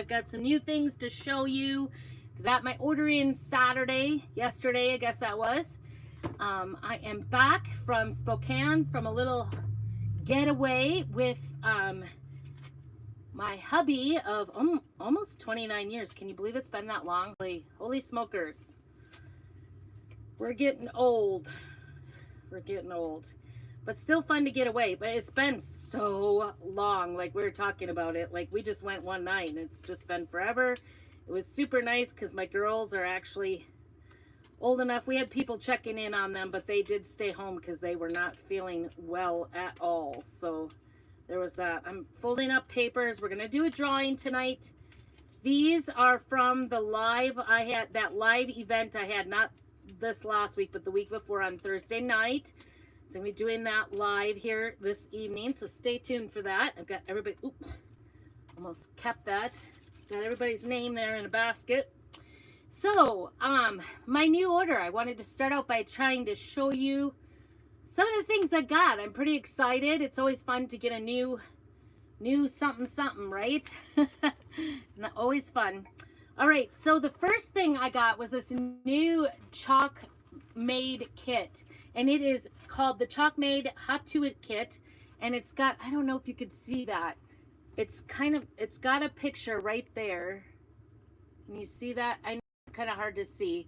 I've got some new things to show you because I got my order in yesterday, I guess that was. I am back from Spokane from a little getaway with my hubby of almost 29 years. Can you believe it's been that long? Holy smokers. We're getting old. But still fun to get away. But it's been so long. Like we were talking about it. Like we just went one night and it's just been forever. It was super nice because my girls are actually old enough. We had people checking in on them, but they did stay home because they were not feeling well at all. So there was that. I'm folding up papers. We're going to do a drawing tonight. These are from the live that live event I had, not this last week, but the week before on Thursday night. So I'm going to be doing that live here this evening. So stay tuned for that. I've got everybody, almost kept that. Got everybody's name there in a basket. So, my new order, I wanted to start out by trying to show you some of the things I got. I'm pretty excited. It's always fun to get a new something, right? Always fun. All right, so the first thing I got was this new Chalk Made kit, and it is called the Chalk Made Hop to It kit, and it's got, I don't know if you could see that. It's got a picture right there. Can you see that? I know it's kind of hard to see.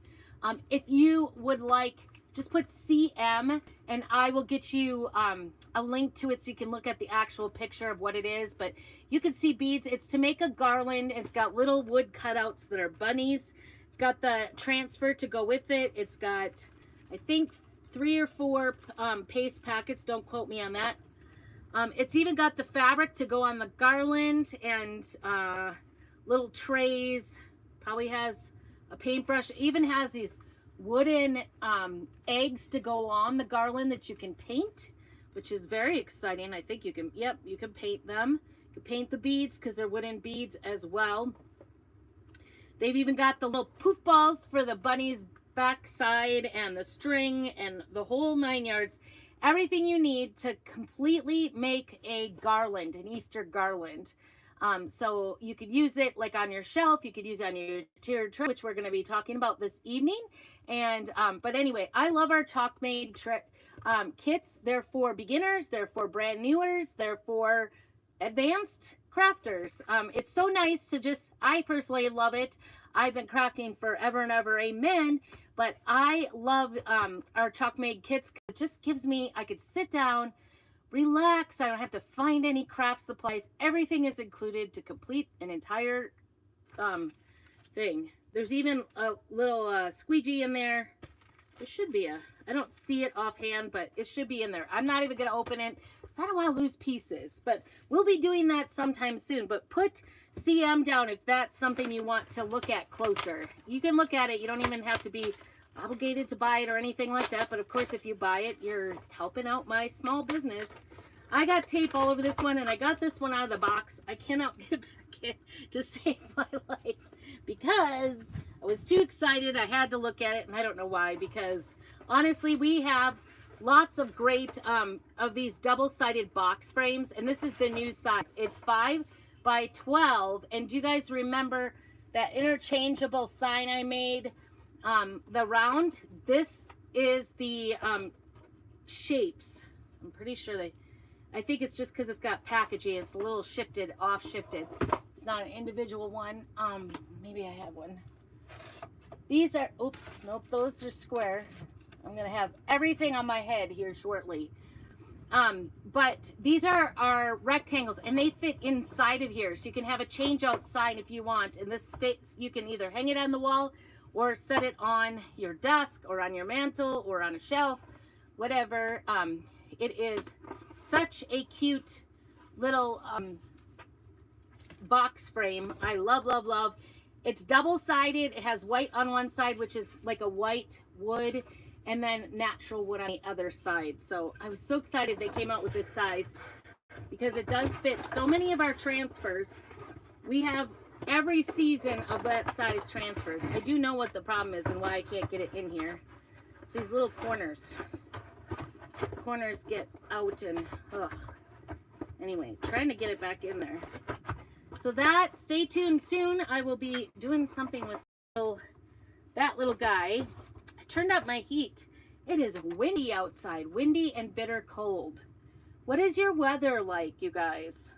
If you would like, just put CM and I will get you a link to it so you can look at the actual picture of what it is. But you can see beads. It's to make a garland. It's got little wood cutouts that are bunnies. It's got the transfer to go with it. It's got, I think, 3 or 4 paste packets. Don't quote me on that. It's even got the fabric to go on the garland and little trays. Probably has a paintbrush. It even has these wooden eggs to go on the garland that you can paint, which is very exciting. I think you can, yep, you can paint them. You can paint the beads because they're wooden beads as well. They've even got the little poof balls for the bunny's backside and the string and the whole 9 yards. Everything you need to completely make a garland, an Easter garland. So you could use it like on your shelf. You could use it on your tiered tray, which we're going to be talking about this evening. And but anyway, I love our Chalk Made kits. They're for beginners. They're for brand newers. They're for advanced crafters. It's so nice to just, I personally love it. I've been crafting forever and ever, amen. But I love our Chalk Made kits. It just gives me, I could sit down, relax. I don't have to find any craft supplies. Everything is included to complete an entire thing. There's even a little squeegee in there. There should be I don't see it offhand, but it should be in there. I'm not even going to open it because I don't want to lose pieces. But we'll be doing that sometime soon. But put CM down if that's something you want to look at closer. You can look at it. You don't even have to be obligated to buy it or anything like that. But of course, if you buy it, you're helping out my small business. I got tape all over this one, and I got this one out of the box. I cannot get it back in to save my life because I was too excited. I had to look at it, and I don't know why, because honestly, we have lots of great of these double-sided box frames, and this is the new size. It's 5 by 12, and do you guys remember that interchangeable sign I made, the round? This is the shapes. I'm pretty sure I think it's just because it's got packaging. It's a little shifted, off shifted. It's not an individual one. Maybe I have one. These are, oops, nope, those are square. I'm going to have everything on my head here shortly. But these are rectangles, and they fit inside of here. So you can have a change out sign if you want. And this states, you can either hang it on the wall or set it on your desk or on your mantle or on a shelf, whatever. It is such a cute little box frame. I love, love, love. It's double-sided. It has white on one side, which is like a white wood, and then natural wood on the other side. So I was so excited they came out with this size because it does fit so many of our transfers. We have every season of that size transfers. I do know what the problem is and why I can't get it in here. It's these little corners. Corners get out and ugh. Anyway, trying to get it back in there. So that, stay tuned soon. I will be doing something with that little guy. I turned up my heat. It is windy outside, windy and bitter cold. What is your weather like, you guys?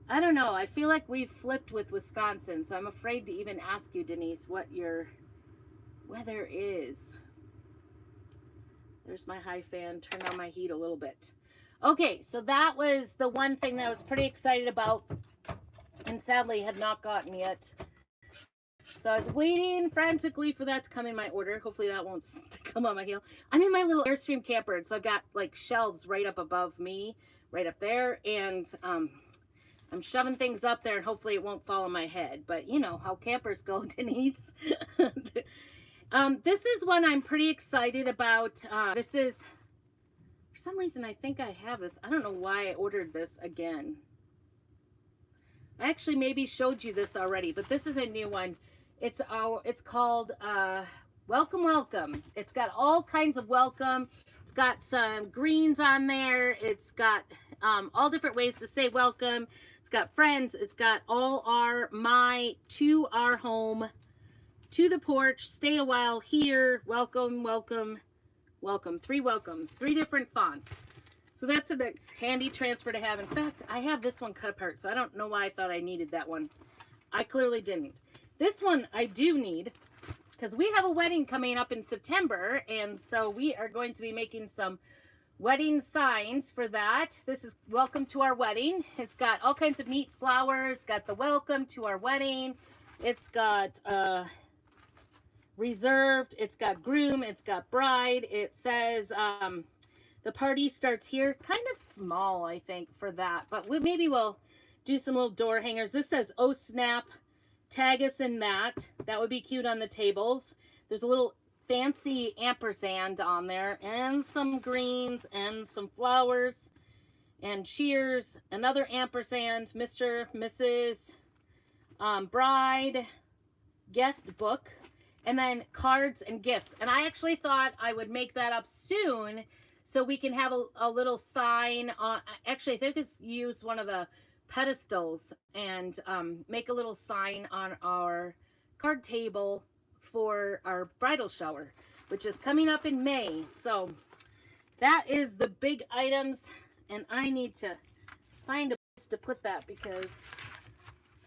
I don't know. I feel like we've flipped with Wisconsin, so I'm afraid to even ask you, Denise, what your weather is. There's my high fan. Turn on my heat a little bit. Okay, so that was the one thing that I was pretty excited about and sadly had not gotten yet. So I was waiting frantically for that to come in my order. Hopefully that won't come on my heel. I'm in my little Airstream camper, so I've got like shelves right up above me, right up there, and I'm shoving things up there, and hopefully it won't fall on my head. But you know how campers go, Denise. This is one I'm pretty excited about. This is, for some reason, I think I have this. I don't know why I ordered this again. I actually maybe showed you this already, but this is a new one. It's called Welcome Welcome. It's got all kinds of welcome. It's got some greens on there. It's got all different ways to say welcome. It's got friends. It's got all our, my, to our home, to the porch, stay a while, here, welcome, welcome, welcome. 3 welcomes, 3 different fonts. So that's a handy transfer to have. In fact, I have this one cut apart, so I don't know why I thought I needed that one. I clearly didn't. This one I do need, because we have a wedding coming up in September, and so we are going to be making some wedding signs for that. This is welcome to our wedding. It's got all kinds of neat flowers. It's got the welcome to our wedding. It's got reserved. It's got groom. It's got bride. It says the party starts here. Kind of small, I think, for that. But maybe we'll do some little door hangers. This says, oh snap, tag us in that. That would be cute on the tables. There's a little fancy ampersand on there, and some greens, and some flowers, and cheers, another ampersand, Mr., Mrs., bride, guest book, and then cards and gifts. And I actually thought I would make that up soon, so we can have a little sign on. Actually, I think it's use one of the pedestals and make a little sign on our card table for our bridal shower, which is coming up in May. So that is the big items, and I need to find a place to put that because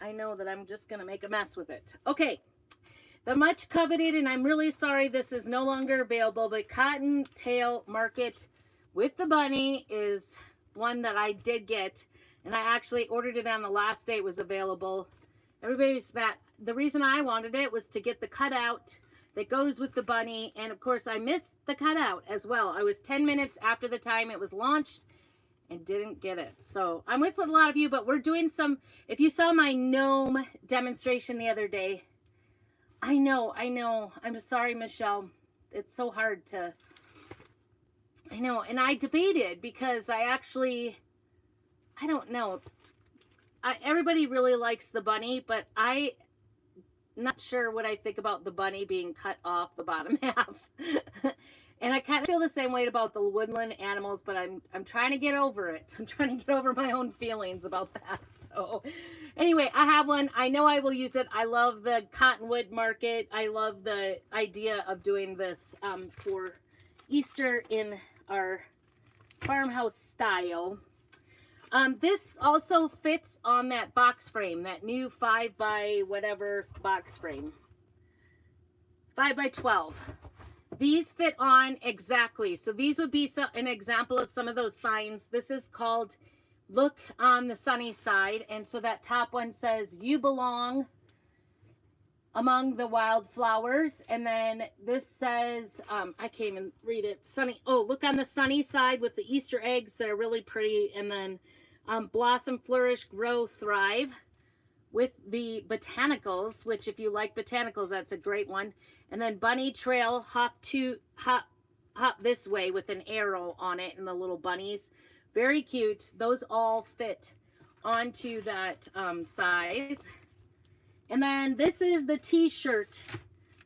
I know that I'm just going to make a mess with it. Okay. The much coveted, and I'm really sorry this is no longer available, but Cottontail Market with the bunny is one that I did get, and I actually ordered it on the last day it was available. The reason I wanted it was to get the cutout that goes with the bunny, and of course I missed the cutout as well. I was 10 minutes after the time it was launched and didn't get it. So I'm with a lot of you, but we're doing some, if you saw my gnome demonstration the other day, I know. I'm sorry, Michelle. It's so hard to, I know. And I debated because I don't know. Everybody really likes the bunny, but I'm not sure what I think about the bunny being cut off the bottom half. And I kind of feel the same way about the woodland animals, but I'm trying to get over it. I'm trying to get over my own feelings about that. So anyway, I have one. I know I will use it. I love the Cottonwood Market. I love the idea of doing this for Easter in our farmhouse style. This also fits on that box frame, that new 5 by whatever box frame. 5 by 12. These fit on exactly. So these would be an example of some of those signs. This is called Look on the Sunny Side. And so that top one says, you belong among the wildflowers. And then this says, I can't even read it. Sunny. Oh, look on the sunny side with the Easter eggs that are really pretty. And then blossom, flourish, grow, thrive. With the botanicals, which if you like botanicals, that's a great one. And then bunny trail, hop this way with an arrow on it and the little bunnies. Very cute. Those all fit onto that size. And then this is the t-shirt.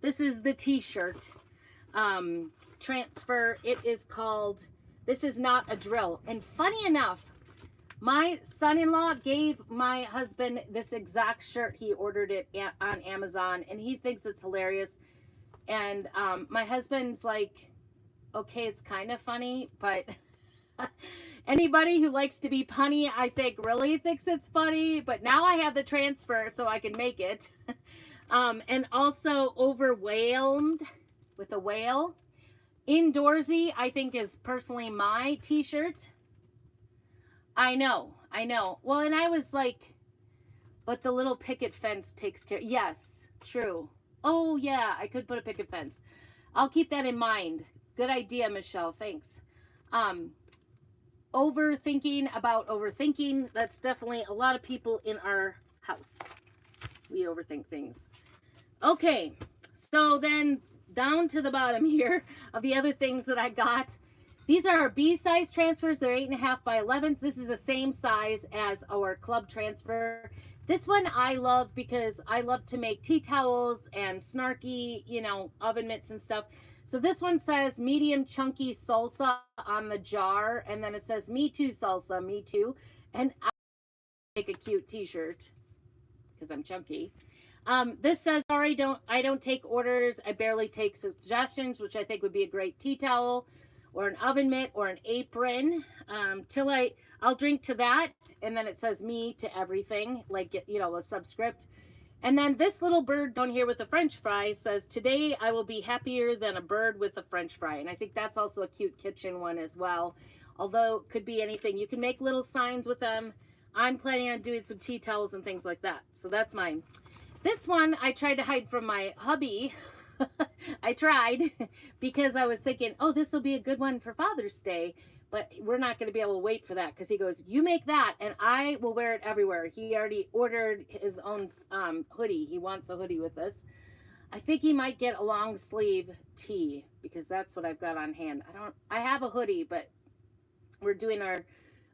This is the t-shirt transfer. It is called, this is not a drill. And funny enough, My son-in-law gave my husband this exact shirt. He ordered it on Amazon, and he thinks it's hilarious. And my husband's like, okay, it's kind of funny, but anybody who likes to be punny, I think, really thinks it's funny. But now I have the transfer, so I can make it. And also overwhelmed with a whale. Indoorsy, I think, is personally my t-shirt. I know. Well, and I was like, but the little picket fence takes care. Yes, true. Oh, yeah, I could put a picket fence. I'll keep that in mind. Good idea, Michelle. Thanks. Overthinking about overthinking. That's definitely a lot of people in our house. We overthink things. Okay, so then down to the bottom here of the other things that I got. These are our B-size transfers. They're 8.5 by 11s. This is the same size as our club transfer. This one I love because I love to make tea towels and snarky, you know, oven mitts and stuff. So this one says medium chunky salsa on the jar. And then it says me too salsa, me too. And I make a cute t-shirt because I'm chunky. This says, sorry, I don't take orders. I barely take suggestions, which I think would be a great tea towel or an oven mitt or an apron. I'll drink to that. And then it says me to everything, like, you know, a subscript. And then this little bird down here with the French fry says, today I will be happier than a bird with a French fry. And I think that's also a cute kitchen one as well. Although it could be anything. You can make little signs with them. I'm planning on doing some tea towels and things like that. So that's mine. This one I tried to hide from my hubby. I tried because I was thinking, oh, this will be a good one for Father's Day. But we're not going to be able to wait for that because he goes, you make that and I will wear it everywhere. He already ordered his own hoodie. He wants a hoodie with this. I think he might get a long sleeve tee because that's what I've got on hand. I have a hoodie, but we're doing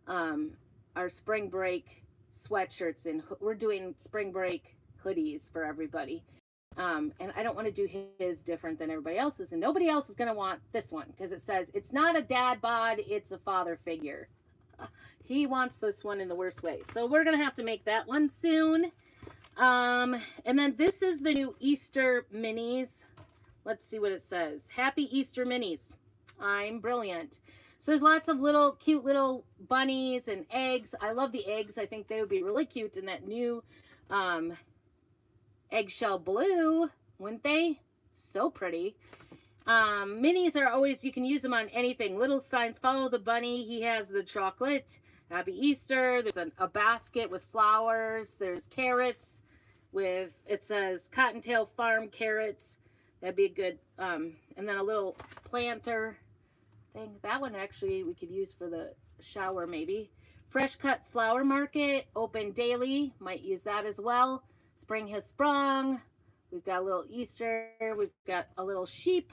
our spring break sweatshirts and we're doing spring break hoodies for everybody. And I don't want to do his different than everybody else's. And nobody else is going to want this one because it says it's not a dad bod, it's a father figure. He wants this one in the worst way. So we're going to have to make that one soon. And then this is the new Easter minis. Let's see what it says. Happy Easter minis. I'm brilliant. So there's lots of little cute little bunnies and eggs. I love the eggs. I think they would be really cute in that new eggshell blue, wouldn't they? So pretty. Minis are always, you can use them on anything. Little signs, follow the bunny. He has the chocolate. Happy Easter. There's a basket with flowers. There's carrots with, it says Cottontail Farm carrots. That'd be a good, and then a little planter thing. That one actually we could use for the shower maybe. Fresh cut flower market, open daily. Might use that as well. Spring has sprung. We've got a little Easter. We've got a little sheep.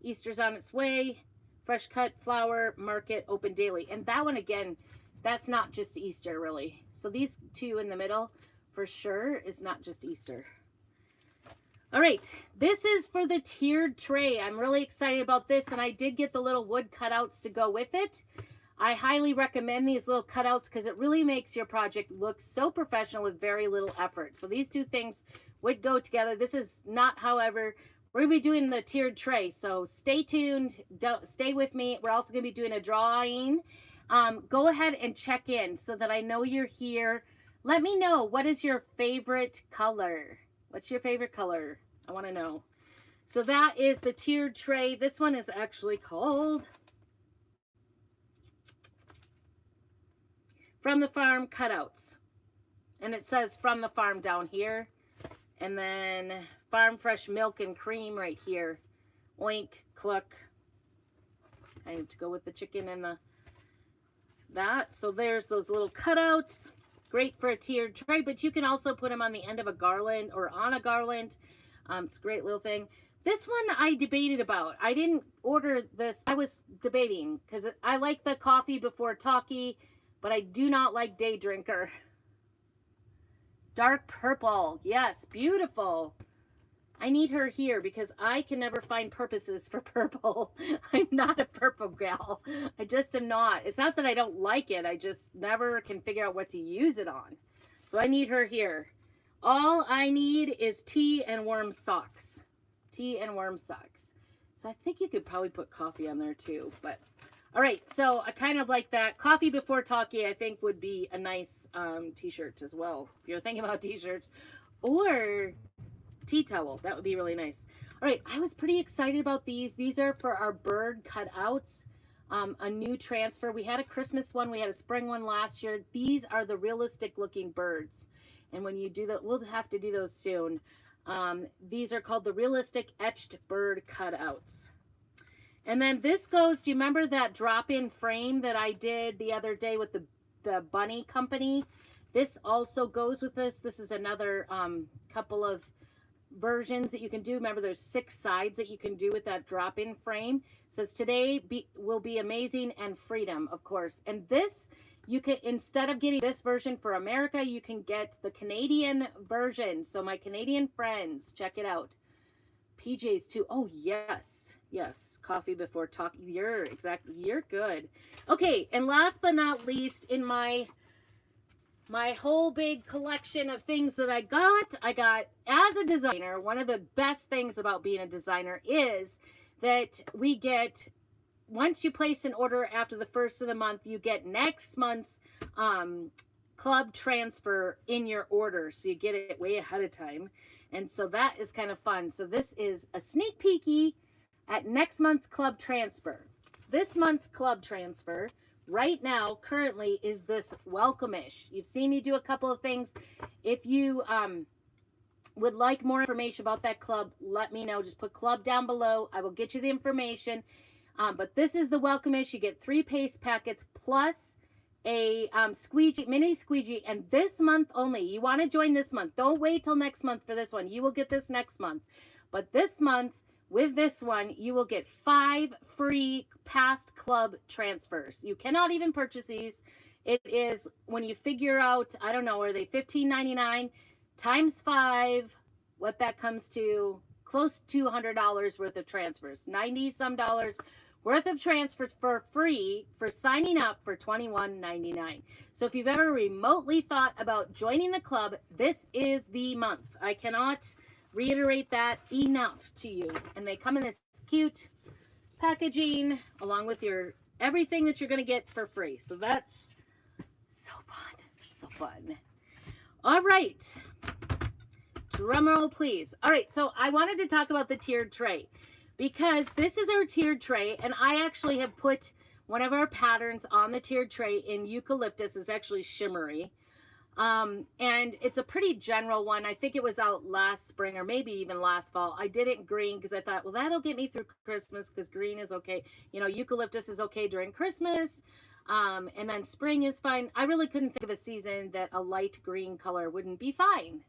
Easter's on its way. Fresh cut flower market, open daily. And that one again, that's not just Easter really. So these two in the middle for sure is not just Easter. All right, this is for the tiered tray. I'm really excited about this, and I did get the little wood cutouts to go with it. I highly recommend these little cutouts because it really makes your project look so professional with very little effort. So these two things would go together. This is not, however, we're going to be doing the tiered tray. So stay tuned. Stay with me. We're also going to be doing a drawing. Go ahead and check in so that I know you're here. Let me know, what is your favorite color? What's your favorite color? I want to know. So that is the tiered tray. This one is actually called From the Farm Cutouts. And it says From the Farm down here. And then Farm Fresh Milk and Cream right here. Oink, cluck. I have to go with the chicken and that. So there's those little cutouts. Great for a tiered tray, but you can also put them on the end of a garland or on a garland. It's a great little thing. This one I debated about. I didn't order this. I was debating because I like the coffee before talkie, but I do not like day drinker. Dark purple. Yes, beautiful. I need her here because I can never find purposes for purple. I'm not a purple gal. I just am not. It's not that I don't like it. I just never can figure out what to use it on. So I need her here. All I need is tea and warm socks. Tea and warm socks. So I think you could probably put coffee on there too. But all right, so I kind of like that. Coffee before talkie, I think, would be a nice t-shirt as well. If you're thinking about t-shirts. Or tea towel. That would be really nice. All right, I was pretty excited about these. These are for our bird cutouts. A new transfer. We had a Christmas one. We had a spring one last year. These are the realistic looking birds. And when you do that, we'll have to do those soon. These are called the realistic etched bird cutouts. And then this goes, do you remember that drop-in frame that I did the other day with the bunny company? This also goes with this. This is another couple of versions that you can do. Remember, there's 6 sides that you can do with that drop-in frame. It says today will be amazing and freedom, of course. And this, you can, instead of getting this version for America, you can get the Canadian version. So my Canadian friends, check it out. PJs too. Oh yes, yes. Coffee before talk. You're good. Okay, and last but not least, in my whole big collection of things that I got as a designer, one of the best things about being a designer is that we get, once you place an order after the first of the month, you get next month's club transfer in your order. So you get it way ahead of time. And so that is kind of fun. So this is a sneak peeky at next month's club transfer. This month's club transfer right now currently is this Welcome-ish. You've seen me do a couple of things. If you would like more information about that club, let me know. Just put club down below. I will get you the information. But this is the Welcome-ish. You get 3 paste packets plus a squeegee, mini squeegee, and this month only. You want to join this month. Don't wait till next month for this one. You will get this next month. But this month, with this one, you will get 5 free past club transfers. You cannot even purchase these. It is, when you figure out, I don't know, are they $15.99 times 5, what that comes to, close to $100 worth of transfers. 90 some dollars worth of transfers for free for signing up for $21.99. So if you've ever remotely thought about joining the club, this is the month. I cannot reiterate that enough to you. And they come in this cute packaging along with your everything that you're going to get for free. So that's so fun. So fun. All right. Drum roll, please. All right. So I wanted to talk about the tiered tray because this is our tiered tray. And I actually have put one of our patterns on the tiered tray in eucalyptus. It's actually shimmery. And it's a pretty general one. I think it was out last spring or maybe even last fall. I did it in green because I thought, well, that'll get me through Christmas because green is okay. You know, eucalyptus is okay during Christmas. And then spring is fine. I really couldn't think of a season that a light green color wouldn't be fine.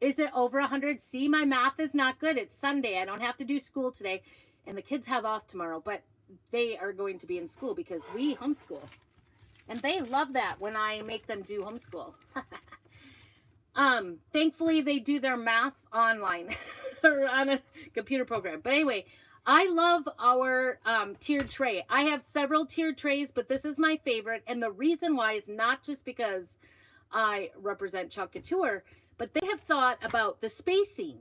Is it over 100? See, my math is not good. It's Sunday. I don't have to do school today. And the kids have off tomorrow, but they are going to be in school because we homeschool. And they love that when I make them do homeschool. Thankfully, they do their math online or on a computer program. But anyway, I love our tiered tray. I have several tiered trays, but this is my favorite. And the reason why is not just because I represent Chalk Couture, but they have thought about the spacing.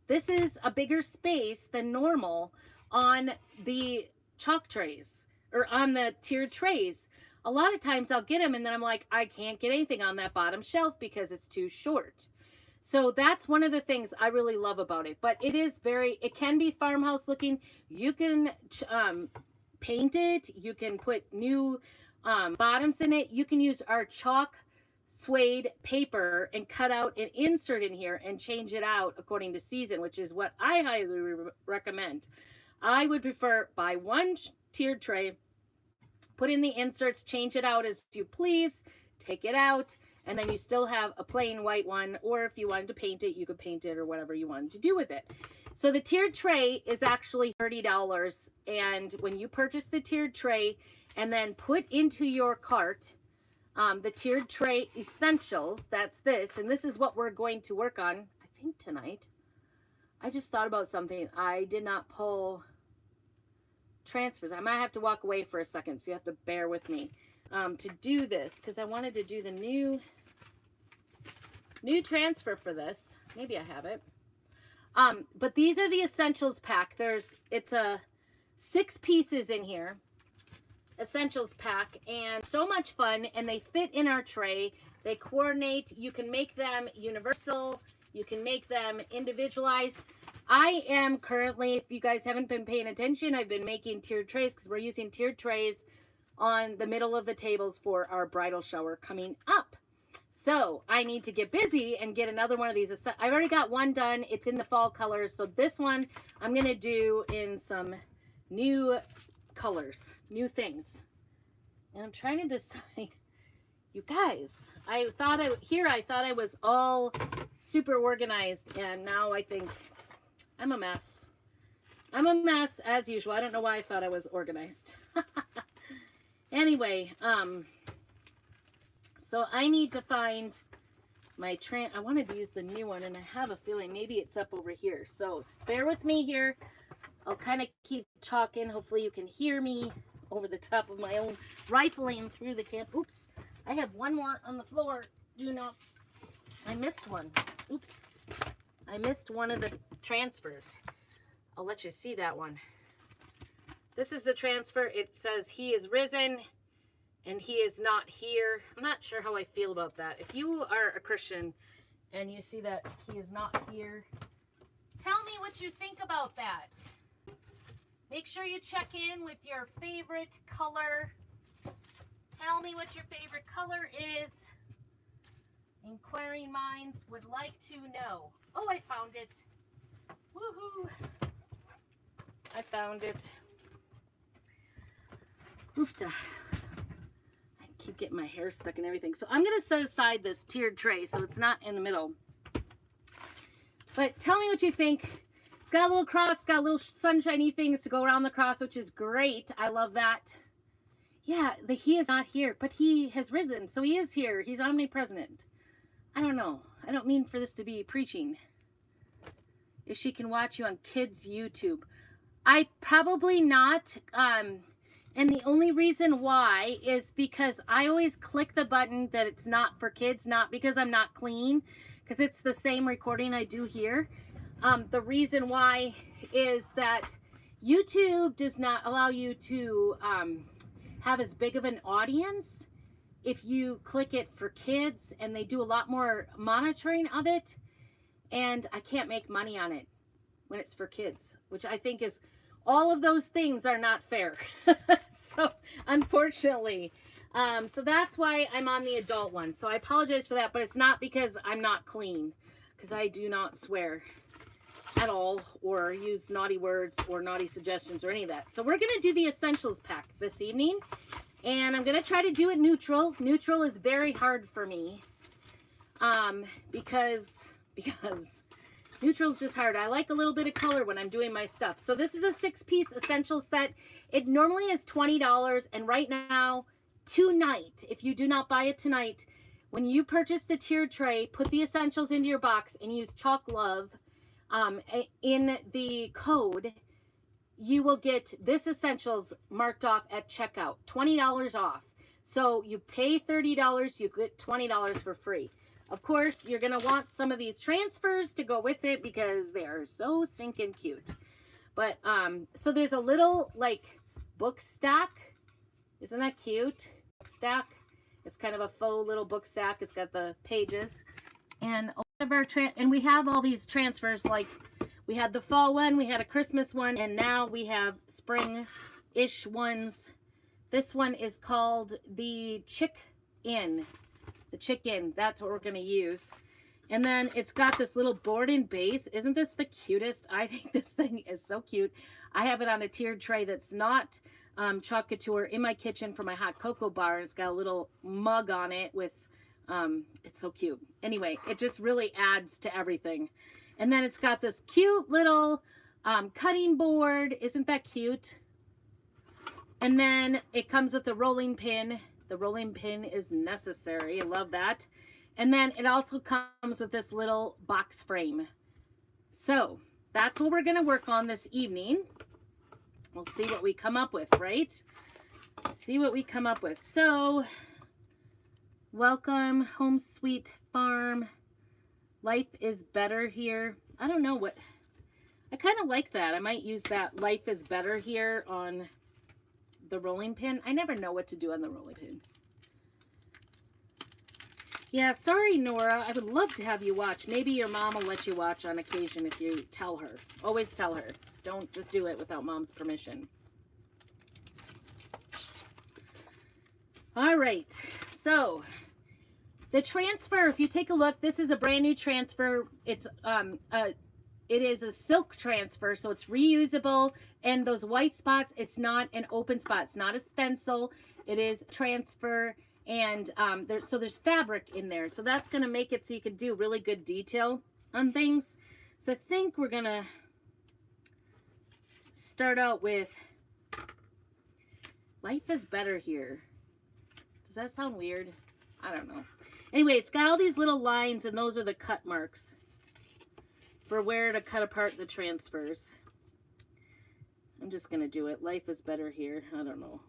This is a bigger space than normal on the chalk trays or on the tiered trays. A lot of times I'll get them and then I'm like, I can't get anything on that bottom shelf because it's too short. So that's one of the things I really love about it. But it is it can be farmhouse looking. You can paint it. You can put new bottoms in it. You can use our chalk suede paper and cut out an insert in here and change it out according to season, which is what I highly recommend. I would prefer buy one tiered tray, put in the inserts, change it out as you please, take it out, and then you still have a plain white one, or if you wanted to paint it, you could paint it or whatever you wanted to do with it. So the tiered tray is actually $30, and when you purchase the tiered tray and then put into your cart the tiered tray essentials, that's this, and this is what we're going to work on. I think tonight. I just thought about something. I did not pull transfers. I might have to walk away for a second, so you have to bear with me to do this, because I wanted to do the new transfer for this. Maybe I have it. But these are the essentials pack. It's a 6 pieces in here, essentials pack, and so much fun, and they fit in our tray. They coordinate. You can make them universal. You can make them individualized. I am currently, if you guys haven't been paying attention, I've been making tiered trays because we're using tiered trays on the middle of the tables for our bridal shower coming up. So I need to get busy and get another one of these. I've already got one done. It's in the fall colors. So this one I'm going to do in some new colors, new things. And I'm trying to decide, you guys, I thought I was all super organized, and now I think I'm a mess. I'm a mess as usual. I don't know why I thought I was organized. Anyway, so I need to find my I wanted to use the new one, and I have a feeling maybe it's up over here. So bear with me here. I'll kind of keep talking. Hopefully you can hear me over the top of my own rifling through the camp. Oops, I have one more on the floor. I missed one. Oops, I missed one of the transfers. I'll let you see that one. This is the transfer. It says he is risen and he is not here. I'm not sure how I feel about that. If you are a Christian and you see that he is not here, tell me what you think about that. Make sure you check in with your favorite color. Tell me what your favorite color is. Inquiring minds would like to know. Oh, I found it. Woohoo. I found it. Oofta. I keep getting my hair stuck and everything. So I'm going to set aside this tiered tray so it's not in the middle. But tell me what you think. It's got a little cross, got little sunshiny things to go around the cross, which is great. I love that. Yeah, he is not here, but he has risen. So he is here. He's omnipresent. I don't know. I don't mean for this to be preaching. If she can watch you on kids' YouTube. I probably not. And the only reason why is because I always click the button that it's not for kids, not because I'm not clean, because it's the same recording I do here. The reason why is that YouTube does not allow you to have as big of an audience if you click it for kids, and they do a lot more monitoring of it, and I can't make money on it when it's for kids, which I think is, all of those things are not fair. So unfortunately, so that's why I'm on the adult one. So I apologize for that, but it's not because I'm not clean, because I do not swear at all or use naughty words or naughty suggestions or any of that. So we're going to do the essentials pack this evening, and I'm going to try to do it neutral. Neutral is very hard for me because neutral is just hard. I like a little bit of color when I'm doing my stuff. So this is a 6-piece essential set. It normally is $20, and right now, tonight, if you do not buy it tonight, when you purchase the tiered tray, put the essentials into your box and use Chalk Love in the code, you will get this essentials marked off at checkout, $20 off. So you pay $30, you get $20 for free. Of course, you're going to want some of these transfers to go with it because they are so stinking cute. But, so there's a little, like, book stack. Isn't that cute? Book stack. It's kind of a faux little book stack. It's got the pages. And all of our and we have all these transfers, like we had the fall one, we had a Christmas one, and now we have spring-ish ones. This one is called the Chick-In. The Chick-In, that's what we're going to use. And then it's got this little board and base. Isn't this the cutest? I think this thing is so cute. I have it on a tiered tray that's not Chalk Couture in my kitchen for my hot cocoa bar. It's got a little mug on it with, it's so cute. Anyway, it just really adds to everything. And then it's got this cute little cutting board. Isn't that cute? And then it comes with a rolling pin. The rolling pin is necessary. I love that. And then it also comes with this little box frame. So that's what we're going to work on this evening. We'll see what we come up with, right? See what we come up with. So, welcome, Home Sweet Farm. Life is better here. I don't know what, I kind of like that. I might use that life is better here on the rolling pin. I never know what to do on the rolling pin. Yeah, sorry, Nora. I would love to have you watch. Maybe your mom will let you watch on occasion if you tell her. Always tell her. Don't just do it without mom's permission. All right. So, the transfer, if you take a look, this is a brand new transfer. It is a silk transfer, so it's reusable. And those white spots, it's not an open spot. It's not a stencil. It is transfer. And there's fabric in there. So that's going to make it so you can do really good detail on things. So I think we're going to start out with life is better here. Does that sound weird? I don't know. Anyway, it's got all these little lines, and those are the cut marks for where to cut apart the transfers. I'm just going to do it. Life is better here. I don't know.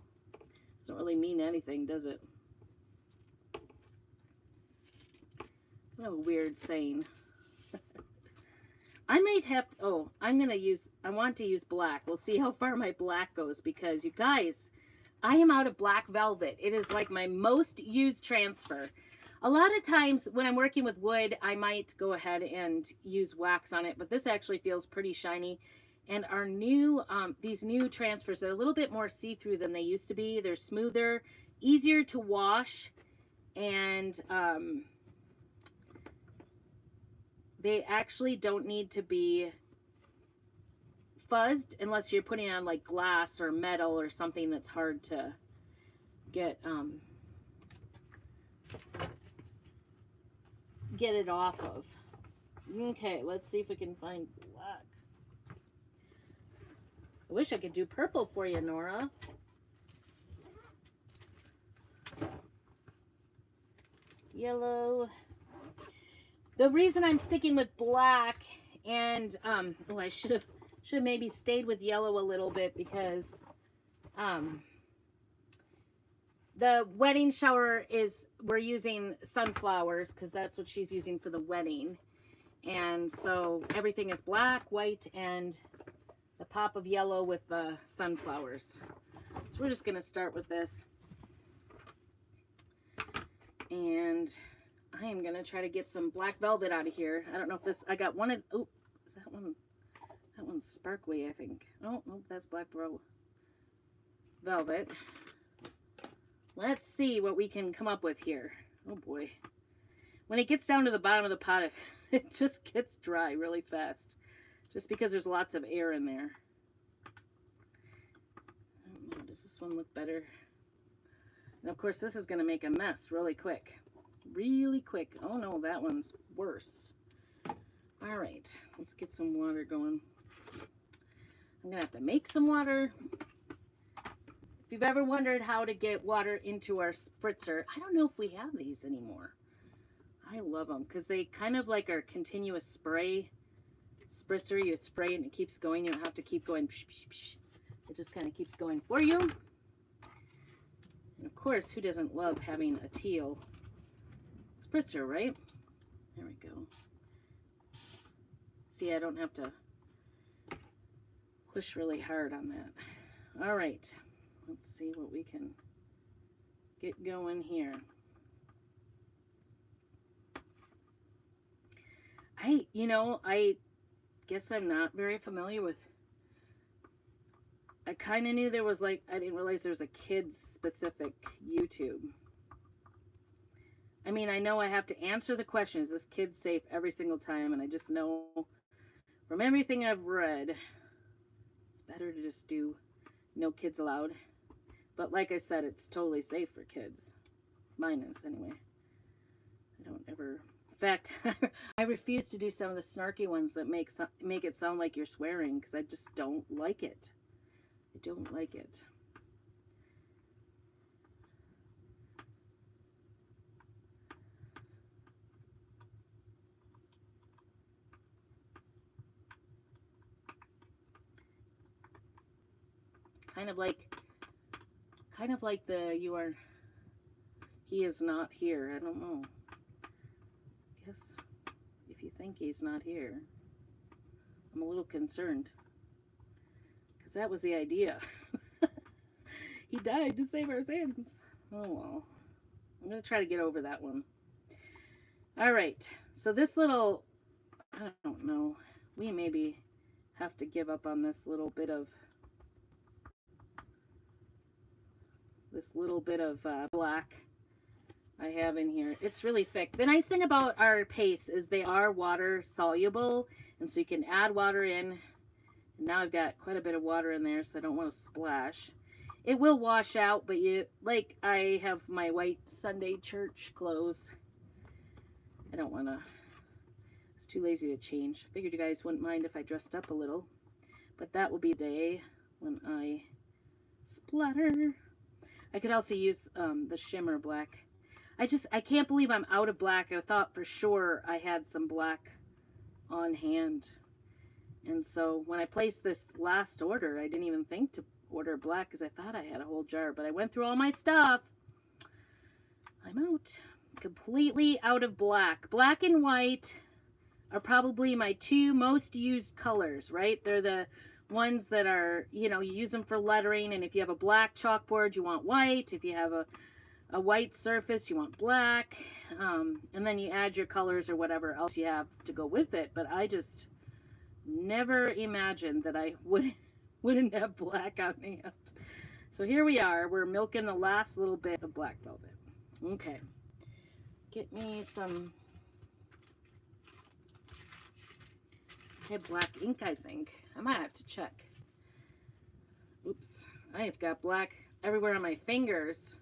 Doesn't really mean anything, does it? What a weird saying. I might have, I want to use black. We'll see how far my black goes because you guys, I am out of black velvet. It is like my most used transfer. A lot of times when I'm working with wood, I might go ahead and use wax on it, but this actually feels pretty shiny. And our new, these new transfers are a little bit more see-through than they used to be. They're smoother, easier to wash, and they actually don't need to be fuzzed unless you're putting on like glass or metal or something that's hard to get it off of. Okay, let's see if we can find black. I wish I could do purple for you, Nora. Yellow. The reason I'm sticking with black and I should have maybe stayed with yellow a little bit because the wedding shower we're using sunflowers because that's what she's using for the wedding. And so everything is black, white, and the pop of yellow with the sunflowers. So we're just going to start with this. And I am going to try to get some black velvet out of here. I don't know if this, I got one of, oh, is that one? That one's sparkly, I think. Oh, no, that's black velvet. Let's see what we can come up with here. Oh boy. When it gets down to the bottom of the pot, it just gets dry really fast. Just because there's lots of air in there. I don't know, does this one look better? And of course, this is going to make a mess really quick. Really quick. Oh no, that one's worse. All right, let's get some water going. I'm gonna have to make some water. If you've ever wondered how to get water into our spritzer, I don't know if we have these anymore. I love them because they kind of like our continuous spray spritzer. You spray it and it keeps going. You don't have to keep going. It just kind of keeps going for you. And of course, who doesn't love having a teal spritzer, right? There we go. See, I don't have to push really hard on that. All right, let's see what we can get going here. I guess I'm not very familiar with, I kind of knew there was like, I didn't realize there was a kids specific YouTube. I mean, I know I have to answer the question, is this kid safe every single time? And I just know from everything I've read, it's better to just do no kids allowed. But like I said, it's totally safe for kids. Mine is anyway. I don't ever, in fact, I refuse to do some of the snarky ones that make it sound like you're swearing because I just don't like it. I don't like it. kind of like the he is not here. I don't know. Guess if you think he's not here, I'm a little concerned, because that was the idea. He died to save our sins. Oh well. I'm going to try to get over that one. All right. So this little, I don't know, we maybe have to give up on this little bit of black I have in here. It's really thick. The nice thing about our pastes is they are water soluble, and so you can add water in. And now I've got quite a bit of water in there, so I don't want to splash. It will wash out, but like I have my white Sunday church clothes. I don't want to, it's too lazy to change. Figured you guys wouldn't mind if I dressed up a little, but that will be the day when I splatter. I could also use the shimmer black. I can't believe I'm out of black. I thought for sure I had some black on hand. And so when I placed this last order, I didn't even think to order black because I thought I had a whole jar, but I went through all my stuff. I'm out. Completely out of black. Black and white are probably my two most used colors, right? They're the ones that are, you know, you use them for lettering, and if you have a black chalkboard, you want white. If you have a white surface, you want black. And then you add your colors or whatever else you have to go with it. But I just never imagined that I wouldn't have black on hand. So here we are. We're milking the last little bit of black velvet. Okay. Get me some. I have black ink, I think. I might have to check. Oops. I have got black everywhere on my fingers.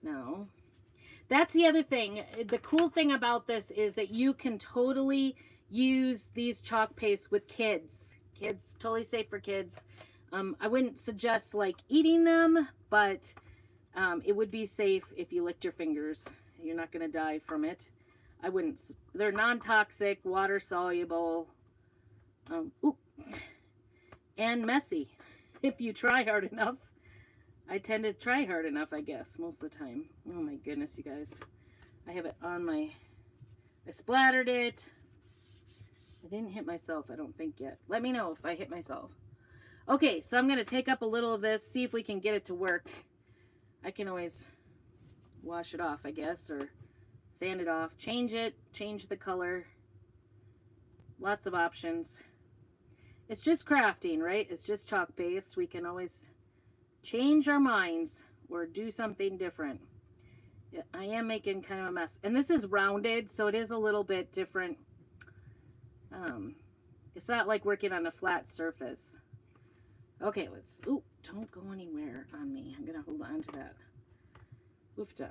No. That's the other thing. The cool thing about this is that you can totally use these chalk pastes with kids. Kids, totally safe for kids. I wouldn't suggest like eating them, but it would be safe if you licked your fingers. You're not going to die from it. I wouldn't. They're non-toxic, water soluble, and messy if you try hard enough. I tend to try hard enough, I guess, most of the time. Oh my goodness, you guys. I have it on I splattered it. I didn't hit myself, I don't think yet. Let me know if I hit myself. Okay, so I'm going to take up a little of this, see if we can get it to work. I can always wash it off, I guess, or sand it off, change it, change the color. Lots of options. It's just crafting, right? It's just chalk paste. We can always change our minds or do something different. I am making kind of a mess. And this is rounded, so it is a little bit different. It's not like working on a flat surface. Okay, let's, ooh, don't go anywhere on me. I'm going to hold on to that. Oofta.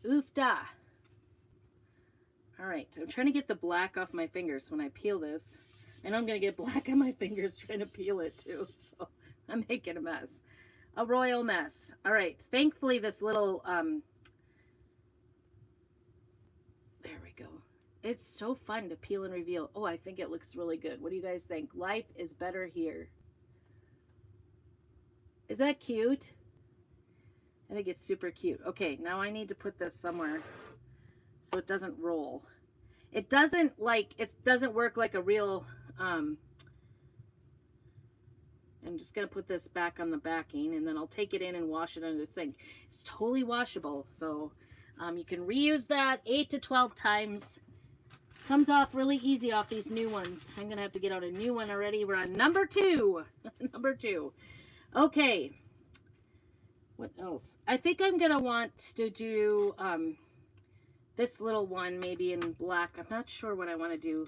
Oofta. All right, I'm trying to get the black off my fingers when I peel this. And I'm going to get black on my fingers trying to peel it too. So I'm making a mess. A royal mess. All right, thankfully this little, there we go. It's so fun to peel and reveal. Oh, I think it looks really good. What do you guys think? Life is better here. Is that cute? I think it's super cute. Okay, now I need to put this somewhere so it doesn't roll. It doesn't work like a real, I'm just going to put this back on the backing, and then I'll take it in and wash it under the sink. It's totally washable, so you can reuse that 8 to 12 times. Comes off really easy off these new ones. I'm going to have to get out a new one already. We're on number 2. Number 2. Okay. What else? I think I'm going to want to do this little one maybe in black. I'm not sure what I want to do.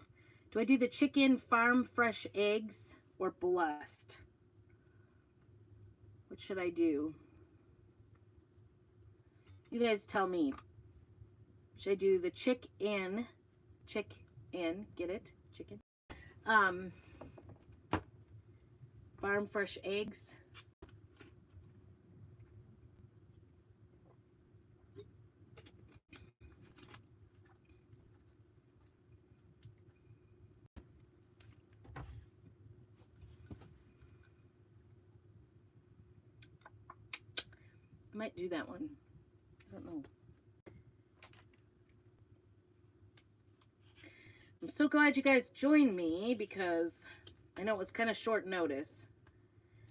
Do I do the chicken farm fresh eggs or blessed? What should I do? You guys tell me. Should I do the chicken, get it? Chicken. Farm fresh eggs. I might do that one. I don't know. I'm so glad you guys joined me because I know it was kind of short notice.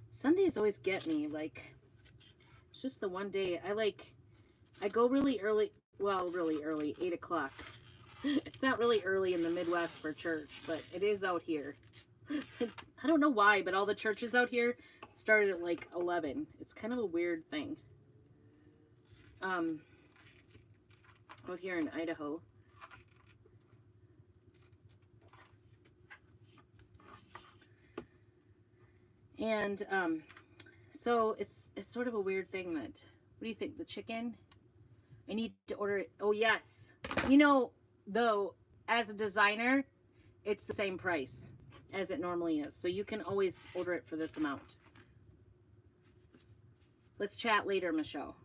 Sundays always get me. Like, it's just the one day I go really early. Well, really early, 8 o'clock. It's not really early in the Midwest for church, but it is out here. I don't know why, but all the churches out here started at like 11. It's kind of a weird thing. Out here in Idaho. And so it's sort of a weird thing that, what do you think, the chicken? I need to order it. Oh, yes. You know, though, as a designer, it's the same price as it normally is. So you can always order it for this amount. Let's chat later, Michelle.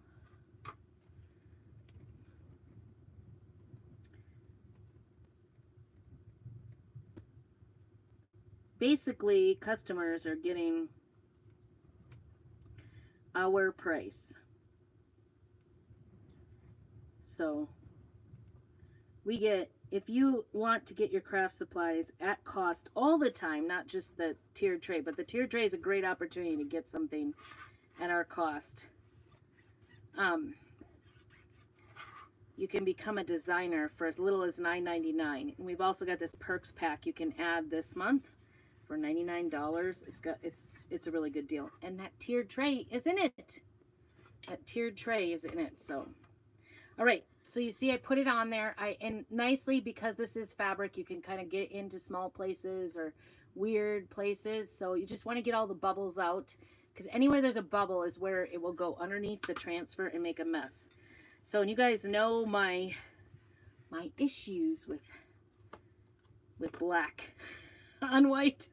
Basically, customers are getting our price. So we get, if you want to get your craft supplies at cost all the time, not just the tiered tray, but the tiered tray is a great opportunity to get something at our cost. You can become a designer for as little as $9.99. And we've also got this perks pack you can add this month for $99. It's a really good deal. And that tiered tray is in it. That tiered tray is in it. So, all right. So you see, I put it on there. And nicely, because this is fabric, you can kind of get into small places or weird places. So you just want to get all the bubbles out, because anywhere there's a bubble is where it will go underneath the transfer and make a mess. So, and you guys know my issues with black on white.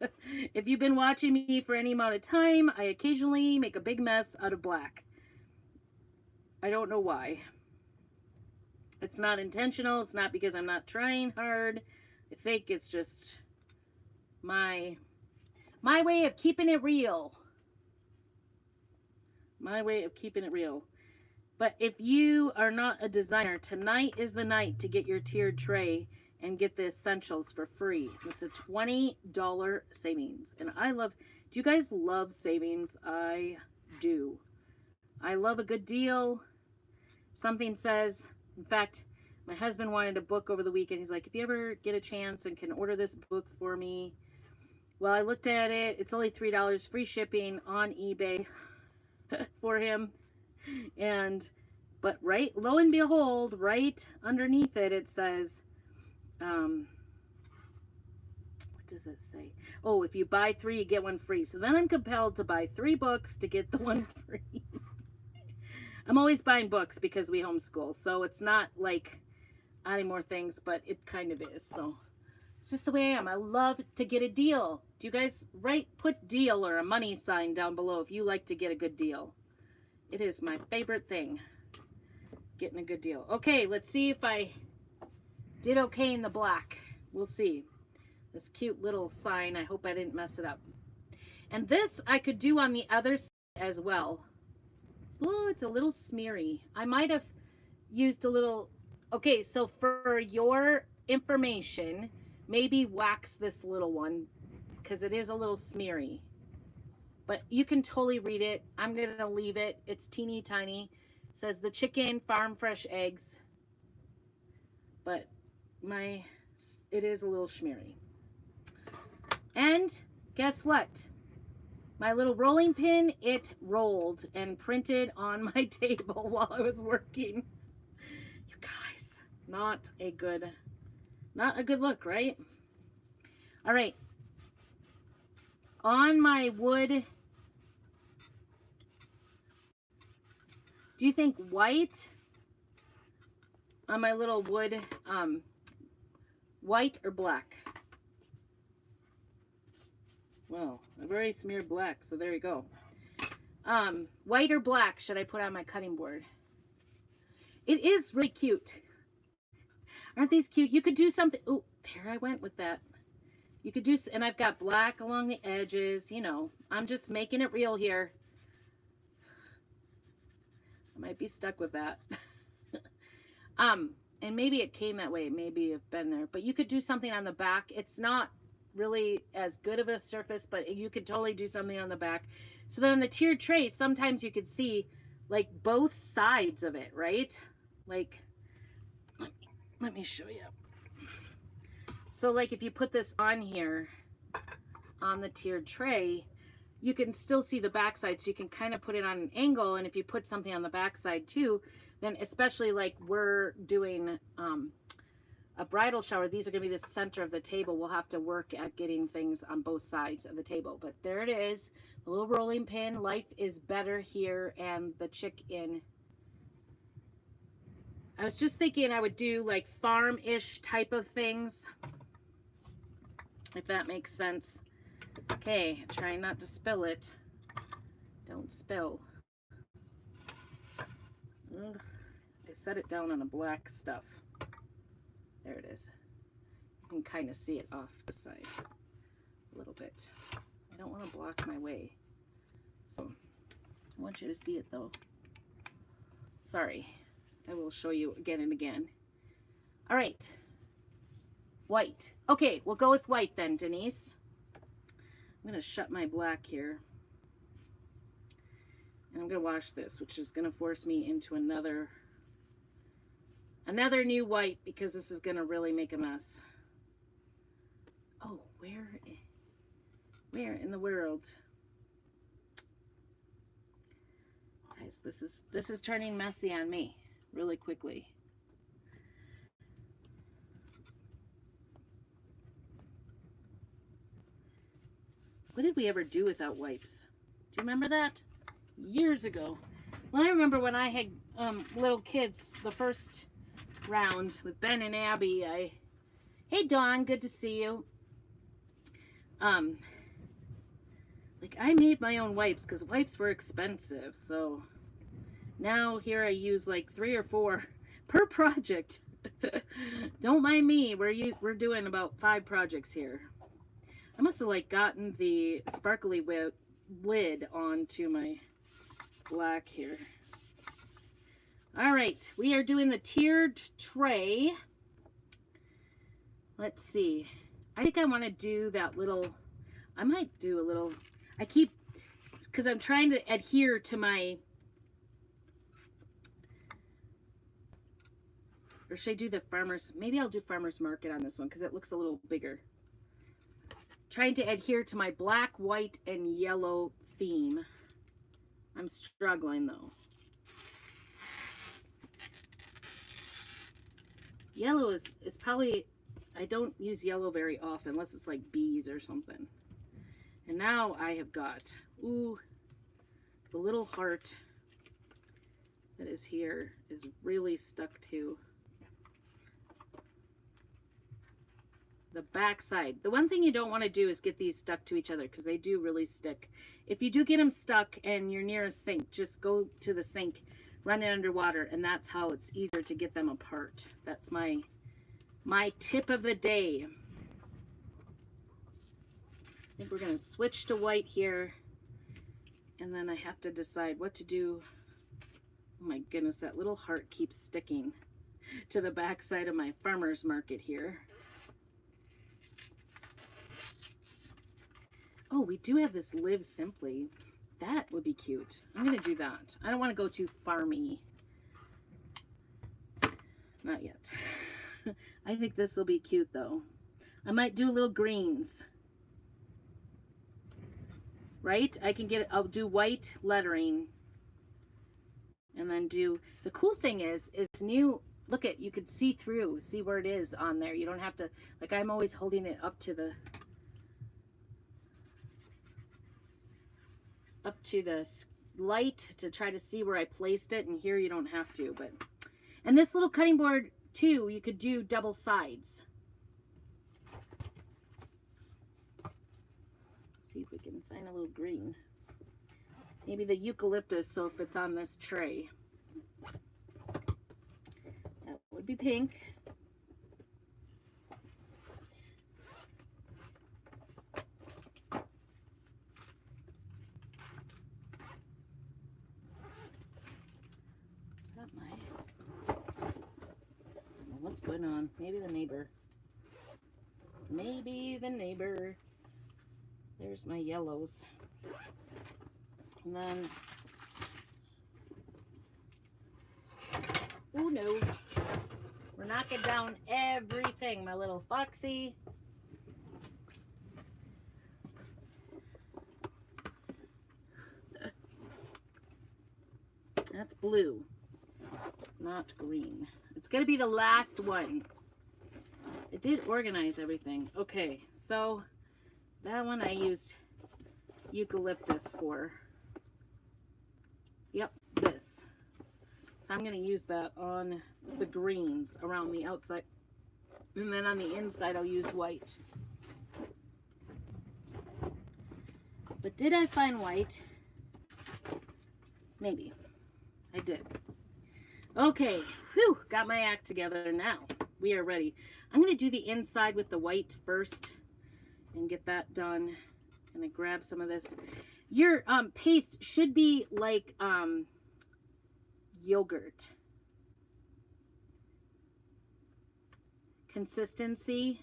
If you've been watching me for any amount of time, I occasionally make a big mess out of black. I don't know why. It's not intentional. It's not because I'm not trying hard. I think it's just my way of keeping it real. My way of keeping it real. But if you are not a designer, tonight is the night to get your tiered tray and get the essentials for free. It's a $20 savings. And I love, do you guys love savings? I do. I love a good deal. Something says, in fact, my husband wanted a book over the weekend. He's like, if you ever get a chance and can order this book for me. Well, I looked at it. It's only $3 free shipping on eBay for him. But right, lo and behold, right underneath it, it says, what does it say? Oh, if you buy 3, you get 1 free. So then I'm compelled to buy 3 books to get the 1 free. I'm always buying books because we homeschool. So it's not like adding more things, but it kind of is. So it's just the way I am. I love to get a deal. Do you guys put deal or a money sign down below if you like to get a good deal. It is my favorite thing, getting a good deal. Okay, let's see if I did okay in the black. We'll see. This cute little sign. I hope I didn't mess it up. And this I could do on the other side as well. Oh, it's a little smeary. I might have used a little. Okay, so for your information, maybe wax this little one because it is a little smeary. But you can totally read it. I'm going to leave it. It's teeny tiny. It says the chicken farm fresh eggs. But it is a little smeary. And guess what? My little rolling pin, it rolled and printed on my table while I was working. You guys, not a good look, right? All right. On my wood, do you think white on my little wood, white or black? Well, I've already smeared black, so there you go. White or black should I put on my cutting board? It is really cute. Aren't these cute? You could do something. Oh, there I went with that. You could do, and I've got black along the edges. You know, I'm just making it real here. I might be stuck with that. And maybe it came that way. Maybe you've been there. But you could do something on the back. It's not really as good of a surface, but you could totally do something on the back. So then on the tiered tray, sometimes you could see like both sides of it, right? Like, let me show you. So like if you put this on here on the tiered tray, you can still see the backside, so you can kind of put it on an angle. And if you put something on the backside too, then especially like we're doing a bridal shower, these are going to be the center of the table. We'll have to work at getting things on both sides of the table. But there it is, the little rolling pin. Life is better here, and the chick in. I was just thinking I would do like farm-ish type of things, if that makes sense. Okay, try not to spill it. Don't spill. Ugh, I set it down on a black stuff. There it is. You can kind of see it off the side a little bit. I don't want to block my way, so I want you to see it though. Sorry, I will show you again and again. All right, white. Okay, we'll go with white then, Denise. I'm going to shut my black here. And I'm going to wash this, which is going to force me into another new white, because this is going to really make a mess. Oh, where in the world? Guys, this is turning messy on me really quickly. What did we ever do without wipes? Do you remember that? Years ago. Well, I remember when I had little kids, the first round with Ben and Abby. Hey Dawn, good to see you. Like I made my own wipes because wipes were expensive. So now here I use like 3 or 4 per project. Don't mind me. We're doing about 5 projects here. I must have like gotten the sparkly lid onto my black here. All right, we are doing the tiered tray. Let's see. I think I want to do that little, I might do a little, because I'm trying to adhere to my, or should I do the farmer's, maybe I'll do farmer's market on this one because it looks a little bigger. Trying to adhere to my black, white, and yellow theme. I'm struggling though. Yellow is probably, I don't use yellow very often unless it's like bees or something. And now I have got, ooh, the little heart that is here is really stuck to the back side. The one thing you don't want to do is get these stuck to each other because they do really stick. If you do get them stuck and you're near a sink, just go to the sink, run it underwater, and that's how it's easier to get them apart. That's my tip of the day. I think we're going to switch to white here, and then I have to decide what to do. Oh my goodness, that little heart keeps sticking to the back side of my farmer's market here. Oh, we do have this Live Simply. That would be cute. I'm going to do that. I don't want to go too farmy. Not yet. I think this will be cute though. I might do little greens. Right? I'll do white lettering. And then do, the cool thing is new, look at, you could see through, see where it is on there. You don't have to, like I'm always holding it up to the light to try to see where I placed it, and here you don't have to. But and this little cutting board too, you could do double sides. See if we can find a little green, maybe the eucalyptus, so if it's on this tray, that would be pink. What's going on? Maybe the neighbor. Maybe the neighbor. There's my yellows. And then, oh no, we're knocking down everything, my little foxy. That's blue, not green. It's gonna be the last one. It did organize everything. Okay, so that one I used eucalyptus for. Yep, this. So I'm gonna use that on the greens around the outside. And then on the inside I'll use white. But did I find white? Maybe. I did. Okay, whew, got my act together now. We are ready. I'm going to do the inside with the white first and get that done. I'm going to grab some of this. Your paste should be like yogurt consistency.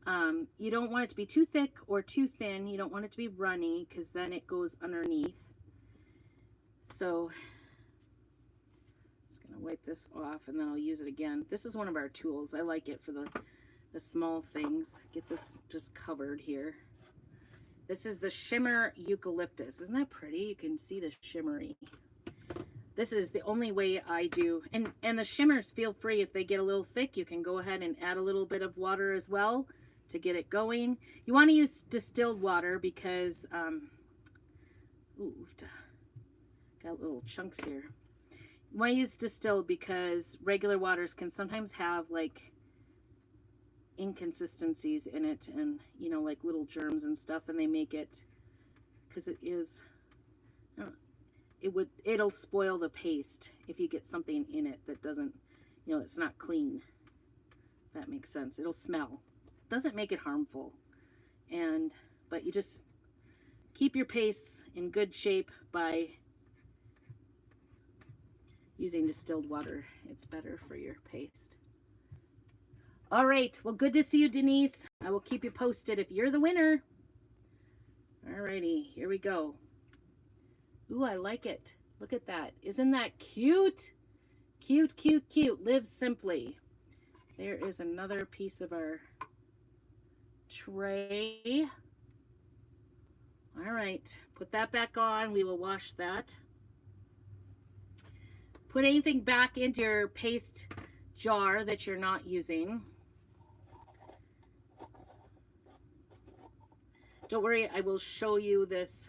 You don't want it to be too thick or too thin. You don't want it to be runny because then it goes underneath. So just gonna wipe this off and then I'll use it again. This is one of our tools. I like it for the small things. Get this just covered here. This is the Shimmer Eucalyptus. Isn't that pretty? You can see the shimmery. This is the only way I do. And the shimmers, feel free, if they get a little thick, you can go ahead and add a little bit of water as well to get it going. You want to use distilled water because, ooh, got little chunks here. You want to use distilled because regular waters can sometimes have like inconsistencies in it and, you know, like little germs and stuff, and they make it, because it is, it'll spoil the paste if you get something in it that doesn't, you know, it's not clean. That makes sense. It'll smell. Doesn't make it harmful. But you just keep your pastes in good shape by using distilled water. It's better for your paste. All right, well, good to see you, Denise. I will keep you posted if you're the winner. Alrighty, here we go. Ooh, I like it. Look at that. Isn't that cute? Cute, cute, cute. Live simply. There is another piece of our tray. All right, put that back on. We will wash that. Put anything back into your paste jar that you're not using. Don't worry, I will show you this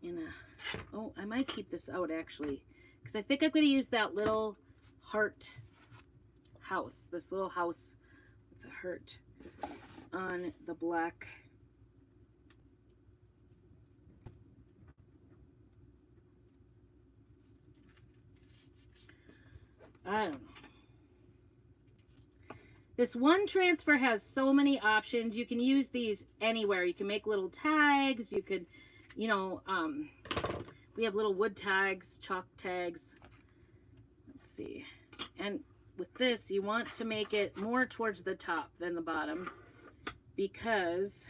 in a, oh, I might keep this out actually, because I think I'm going to use that little heart house, this little house with a heart on the black. I don't know. This one transfer has so many options. You can use these anywhere. You can make little tags. You could, you know, we have little wood tags, chalk tags. Let's see. And with this, you want to make it more towards the top than the bottom because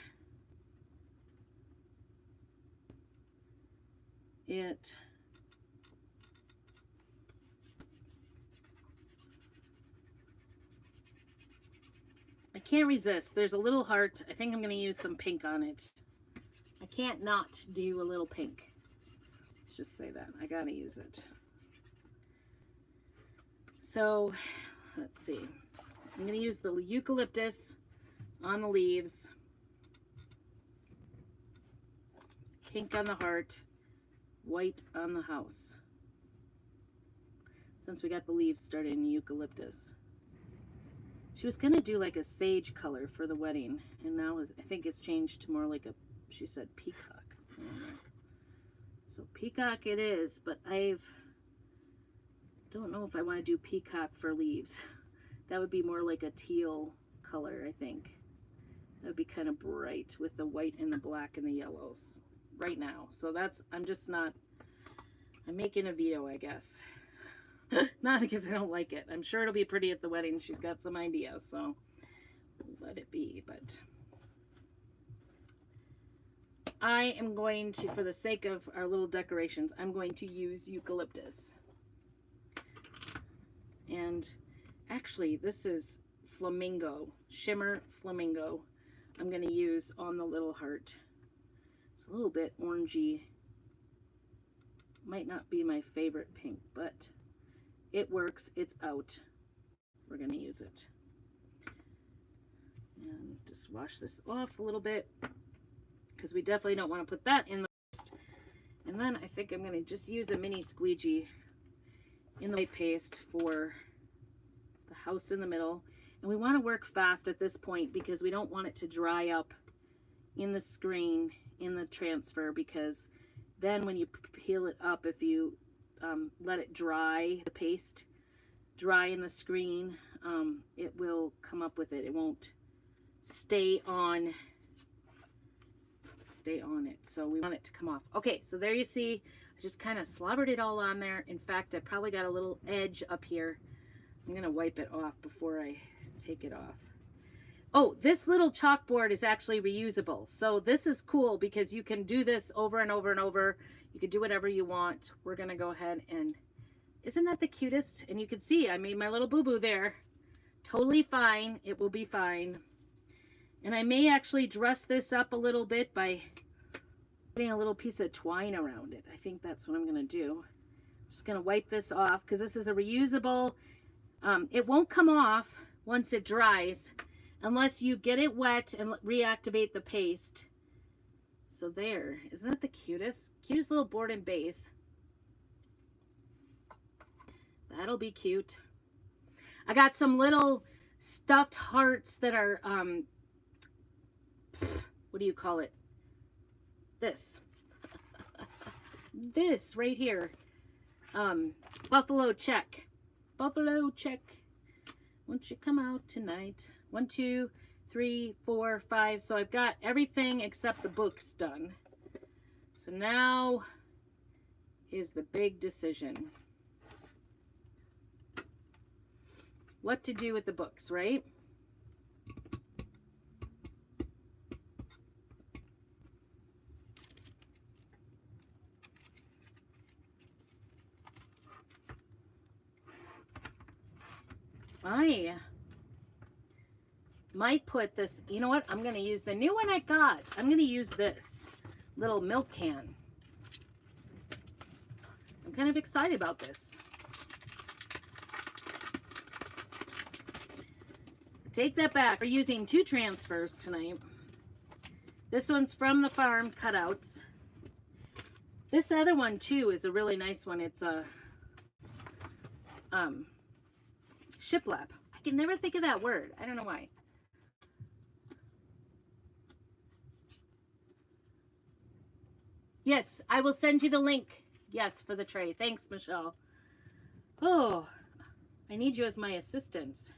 it I can't resist. There's a little heart. I think I'm going to use some pink on it. I can't not do a little pink. Let's just say that. I got to use it. So, let's see. I'm going to use the eucalyptus on the leaves. Pink on the heart. White on the house. Since we got the leaves started in eucalyptus. She was going to do like a sage color for the wedding, and now I think it's changed to more like a, she said peacock. So peacock it is, but don't know if I want to do peacock for leaves. That would be more like a teal color, I think. That would be kind of bright with the white and the black and the yellows right now. So that's, I'm making a veto, I guess. Not because I don't like it. I'm sure it'll be pretty at the wedding. She's got some ideas, so let it be. But I am going to, for the sake of our little decorations, I'm going to use eucalyptus. And actually, this is flamingo, shimmer flamingo. I'm going to use on the little heart. It's a little bit orangey. Might not be my favorite pink, but it works. It's out. We're going to use it. And just wash this off a little bit, because we definitely don't want to put that in the paste. And then I think I'm going to just use a mini squeegee in the white paste for the house in the middle. And we want to work fast at this point because we don't want it to dry up in the screen in the transfer, because then when you peel it up, if you let it dry, the paste dry in the screen, it will come up with it. It won't stay on it. So we want it to come off. Okay, so there you see, I just kind of slobbered it all on there. In fact, I probably got a little edge up here. I'm going to wipe it off before I take it off. Oh, this little chalkboard is actually reusable. So this is cool because you can do this over and over and over. You can do whatever you want. We're going to go ahead and, isn't that the cutest? And you can see I made my little boo-boo there. Totally fine. It will be fine. And I may actually dress this up a little bit by putting a little piece of twine around it. I think that's what I'm going to do. I'm just going to wipe this off because this is a reusable. It won't come off once it dries unless you get it wet and reactivate the paste. So there. Isn't that the cutest? Cutest little board and base. That'll be cute. I got some little stuffed hearts that are, what do you call it? This. This right here. Buffalo check. Buffalo check. Won't you come out tonight? 1, 2, 3, 4, 5. So I've got everything except the books done. So now is the big decision. What to do with the books, right? I might put this, you know what? I'm going to use the new one I got. I'm going to use this little milk can. I'm kind of excited about this. Take that back. We're using 2 transfers tonight. This one's from the farm cutouts. This other one too is a really nice one. It's a shiplap. I can never think of that word. I don't know why. Yes, I will send you the link. Yes, for the tray. Thanks, Michelle. Oh, I need you as my assistant.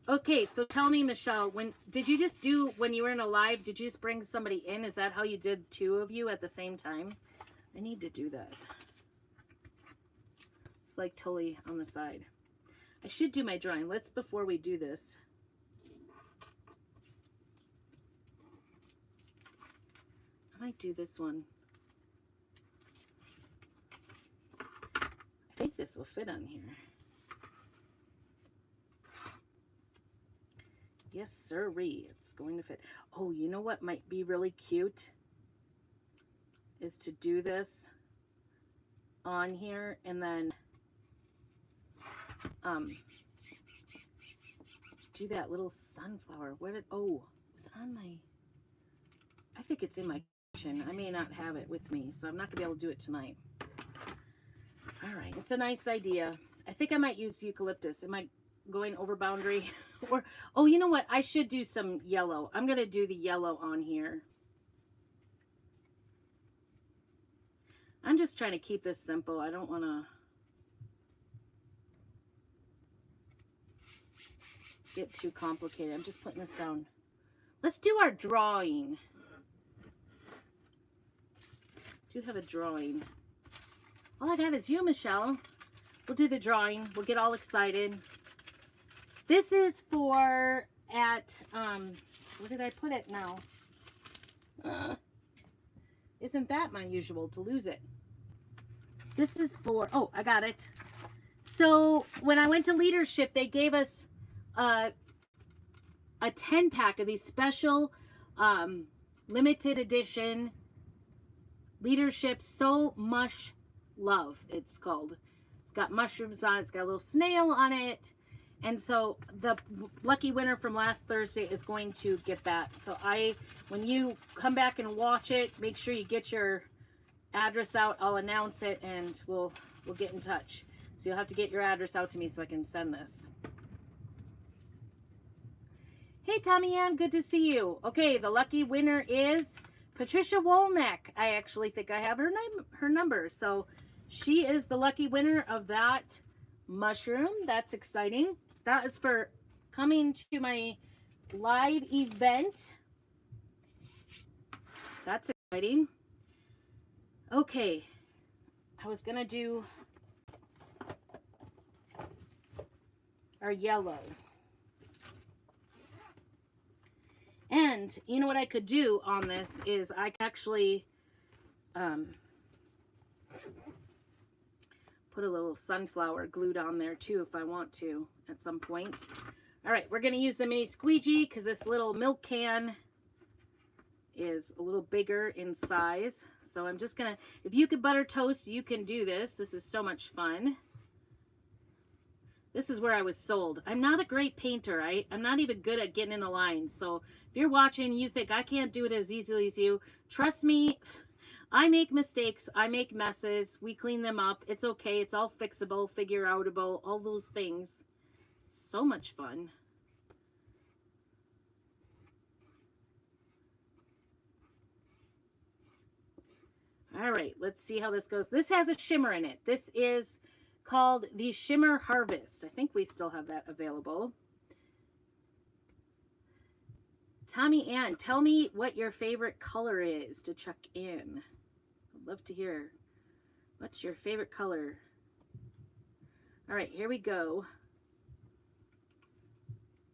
Okay, so tell me, Michelle, when did you just do, when you were in a live, did you just bring somebody in? Is that how you did 2 of you at the same time? I need to do that. It's like totally on the side. I should do my drawing. Let's, before we do this. I might do this one. I think this will fit on here. Yes, sirree. It's going to fit. Oh, you know what might be really cute? Is to do this on here and then do that little sunflower. What did, oh, it was on my, I think it's in my kitchen. I may not have it with me, so I'm not gonna be able to do it tonight. All right, it's a nice idea. I think I might use eucalyptus. Am I going over boundary? Or, oh, you know what? I should do some yellow. I'm gonna do the yellow on here. I'm just trying to keep this simple. I don't want to get too complicated. I'm just putting this down. Let's do our drawing. Do have a drawing. All I got is you, Michelle. we'll do the drawing. We'll get all excited. This is for at, where did I put it now? Isn't that my usual to lose it? This is for, oh, I got it. So when I went to Leadership, they gave us a 10-pack of these special limited edition Leadership So Mush Love, it's called. It's got mushrooms on it. It's got a little snail on it. And so the lucky winner from last Thursday is going to get that. So when you come back and watch it, make sure you get your address out. I'll announce it and we'll get in touch. So you'll have to get your address out to me so I can send this. Hey, Tommy Ann, good to see you. Okay, the lucky winner is Patricia Wolnick. I actually think I have her name, her number. So she is the lucky winner of that mushroom. That's exciting. That is for coming to my live event. That's exciting. Okay, I was gonna do our yellow. And you know what I could do on this is I could actually put a little sunflower glued on there too if I want to at some point. All right, we're going to use the mini squeegee because this little milk can is a little bigger in size. So I'm just going to, if you could butter toast, you can do this. This is so much fun. This is where I was sold. I'm not a great painter. I'm not even good at getting in the lines. So if you're watching, you think I can't do it as easily as you, trust me, I make mistakes. I make messes. We clean them up. It's okay. It's all fixable, figure outable, all those things. So much fun. All right, let's see how this goes. This has a shimmer in it. This is called the Shimmer Harvest. I think we still have that available. Tommy Ann, tell me what your favorite color is to check in. I'd love to hear. What's your favorite color? All right, here we go.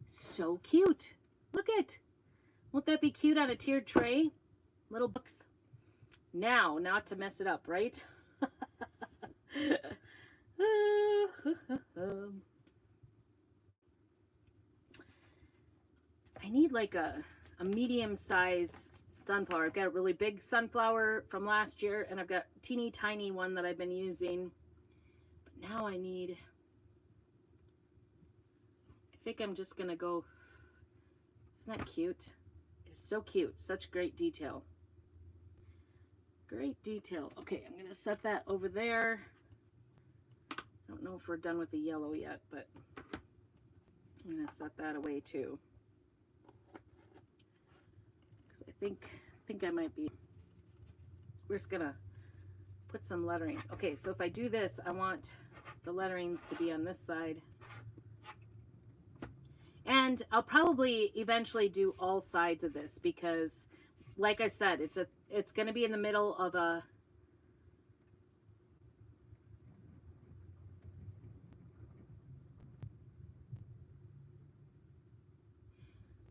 So cute. Look it. Won't that be cute on a tiered tray? Little books. Now, not to mess it up, right? I need like a medium-sized sunflower. I've got a really big sunflower from last year, and I've got a teeny tiny one that I've been using. But now I need, I think I'm just gonna go, isn't that cute? It's so cute, such great detail. Great detail. Okay, I'm gonna set that over there. I don't know if we're done with the yellow yet, but I'm gonna set that away too. Because I think I might be, we're just gonna put some lettering. Okay, so if I do this, I want the letterings to be on this side. And I'll probably eventually do all sides of this because, like I said, it's going to be in the middle of a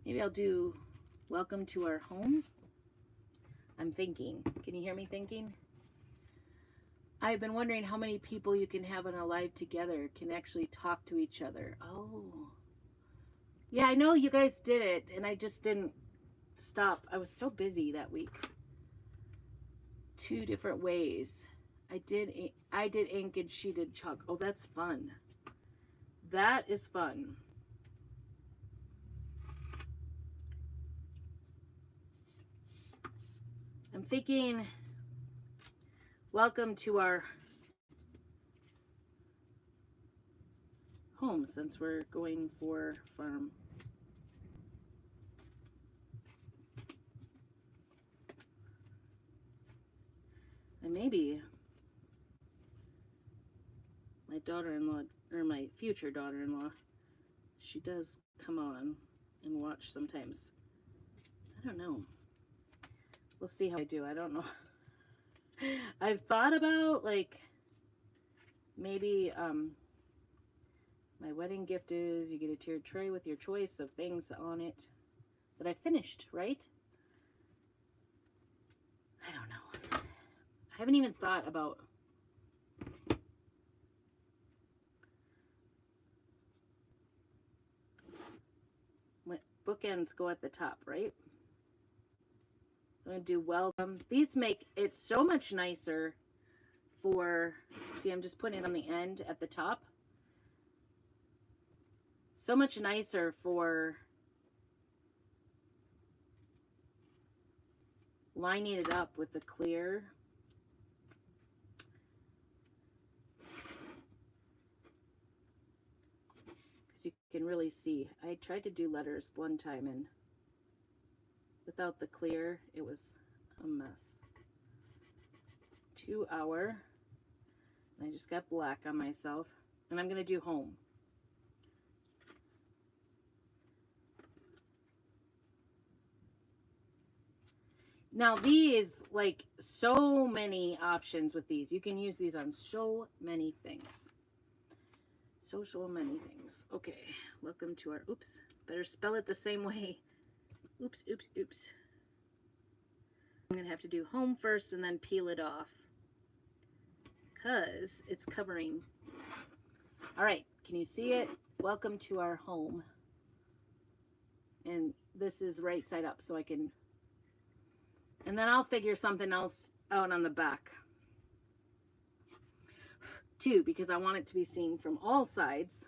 maybe I'll do welcome to our home. I'm thinking. Can you hear me thinking? I've been wondering how many people you can have on a live together can actually talk to each other. Oh. Yeah, I know you guys did it, and I just didn't stop. I was so busy that week. 2 different ways. I did ink and she did chalk. Oh, that's fun. That is fun. I'm thinking welcome to our home since we're going for farm. And maybe my daughter-in-law, or my future daughter-in-law, she does come on and watch sometimes. I don't know. We'll see how I do. I don't know. I've thought about like maybe my wedding gift is you get a tiered tray with your choice of things on it that I finished, right? I don't know. I haven't even thought about what bookends go at the top, right? I'm going to do welcome. These make it so much nicer for, see, I'm just putting it on the end at the top. So much nicer for lining it up with the clear. Because you can really see. I tried to do letters one time and without the clear, it was a mess. 2 hour. And I just got black on myself. And I'm going to do home. Now these, like, so many options with these. You can use these on so many things. So many things. Okay, welcome to our, oops, better spell it the same way. Oops. I'm gonna have to do home first and then peel it off because it's covering. All right, can you see it? Welcome to our home. And this is right side up so I can, and then I'll figure something else out on the back too, because I want it to be seen from all sides.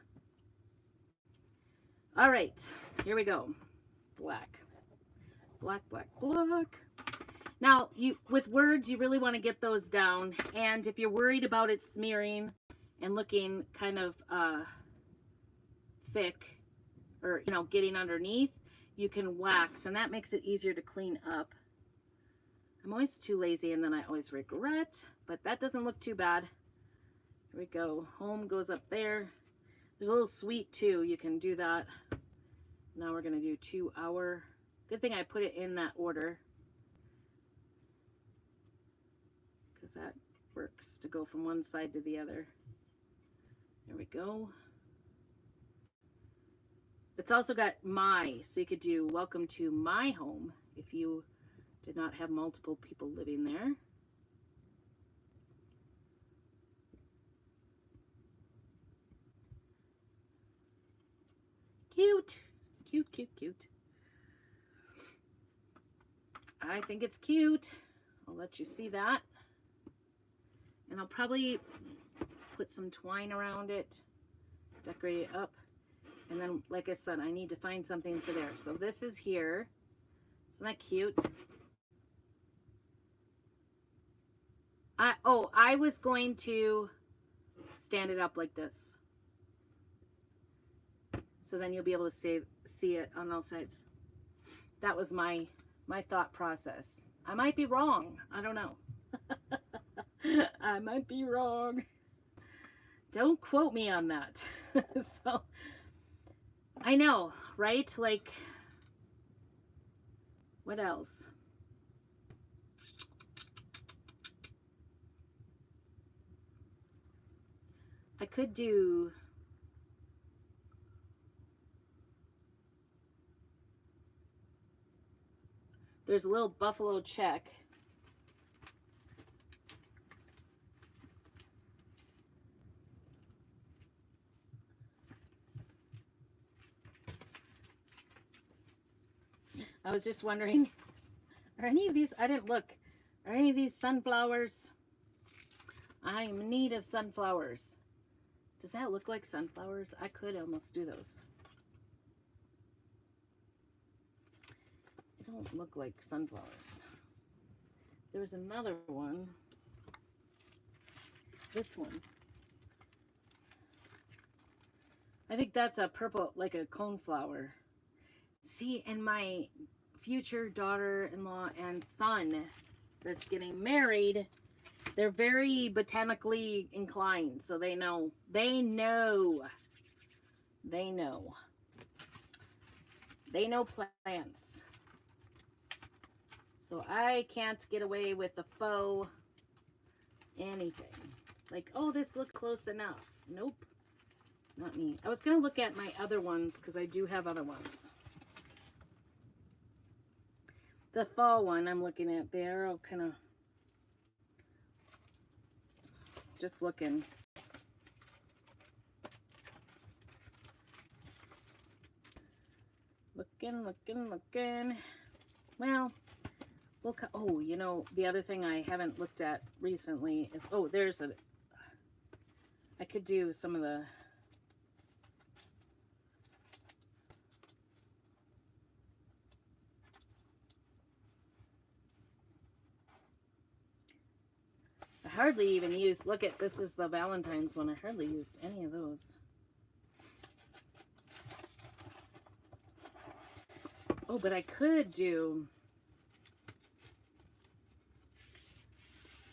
All right, here we go. Black. Now, with words, you really want to get those down. And if you're worried about it smearing and looking kind of thick or, you know, getting underneath, you can wax, and that makes it easier to clean up. I'm always too lazy, and then I always regret, but that doesn't look too bad. Here we go. Home goes up there. There's a little sweet too. You can do that. Now we're going to do 2 hour. Good thing I put it in that order, because that works to go from one side to the other. There we go. It's also got my, so you could do welcome to my home if you did not have multiple people living there. Cute. I think it's cute. I'll let you see that. And I'll probably put some twine around it, decorate it up. And then, like I said, I need to find something for there. So this is here. Isn't that cute? I was going to stand it up like this. So then you'll be able to see it on all sides. That was my thought process. I might be wrong. I don't know. I might be wrong. Don't quote me on that. So, I know, right? Like, what else? I could do... There's a little buffalo check. I was just wondering, are any of these, I didn't look, are any of these sunflowers? I am in need of sunflowers. Does that look like sunflowers? I could almost do those. They don't look like sunflowers. There was another one. This one. I think that's a purple, like a coneflower. See, and my future daughter-in-law and son that's getting married, they're very botanically inclined, so they know plants. So I can't get away with the faux anything. Like, oh, this looked close enough. Nope, not me. I was going to look at my other ones because I do have other ones. The fall one I'm looking at, they're all kind of just looking. Looking. Well, oh, you know, the other thing I haven't looked at recently is, oh, I could do some of the, I hardly even used, look at, this is the Valentine's one. I hardly used any of those. Oh, but I could do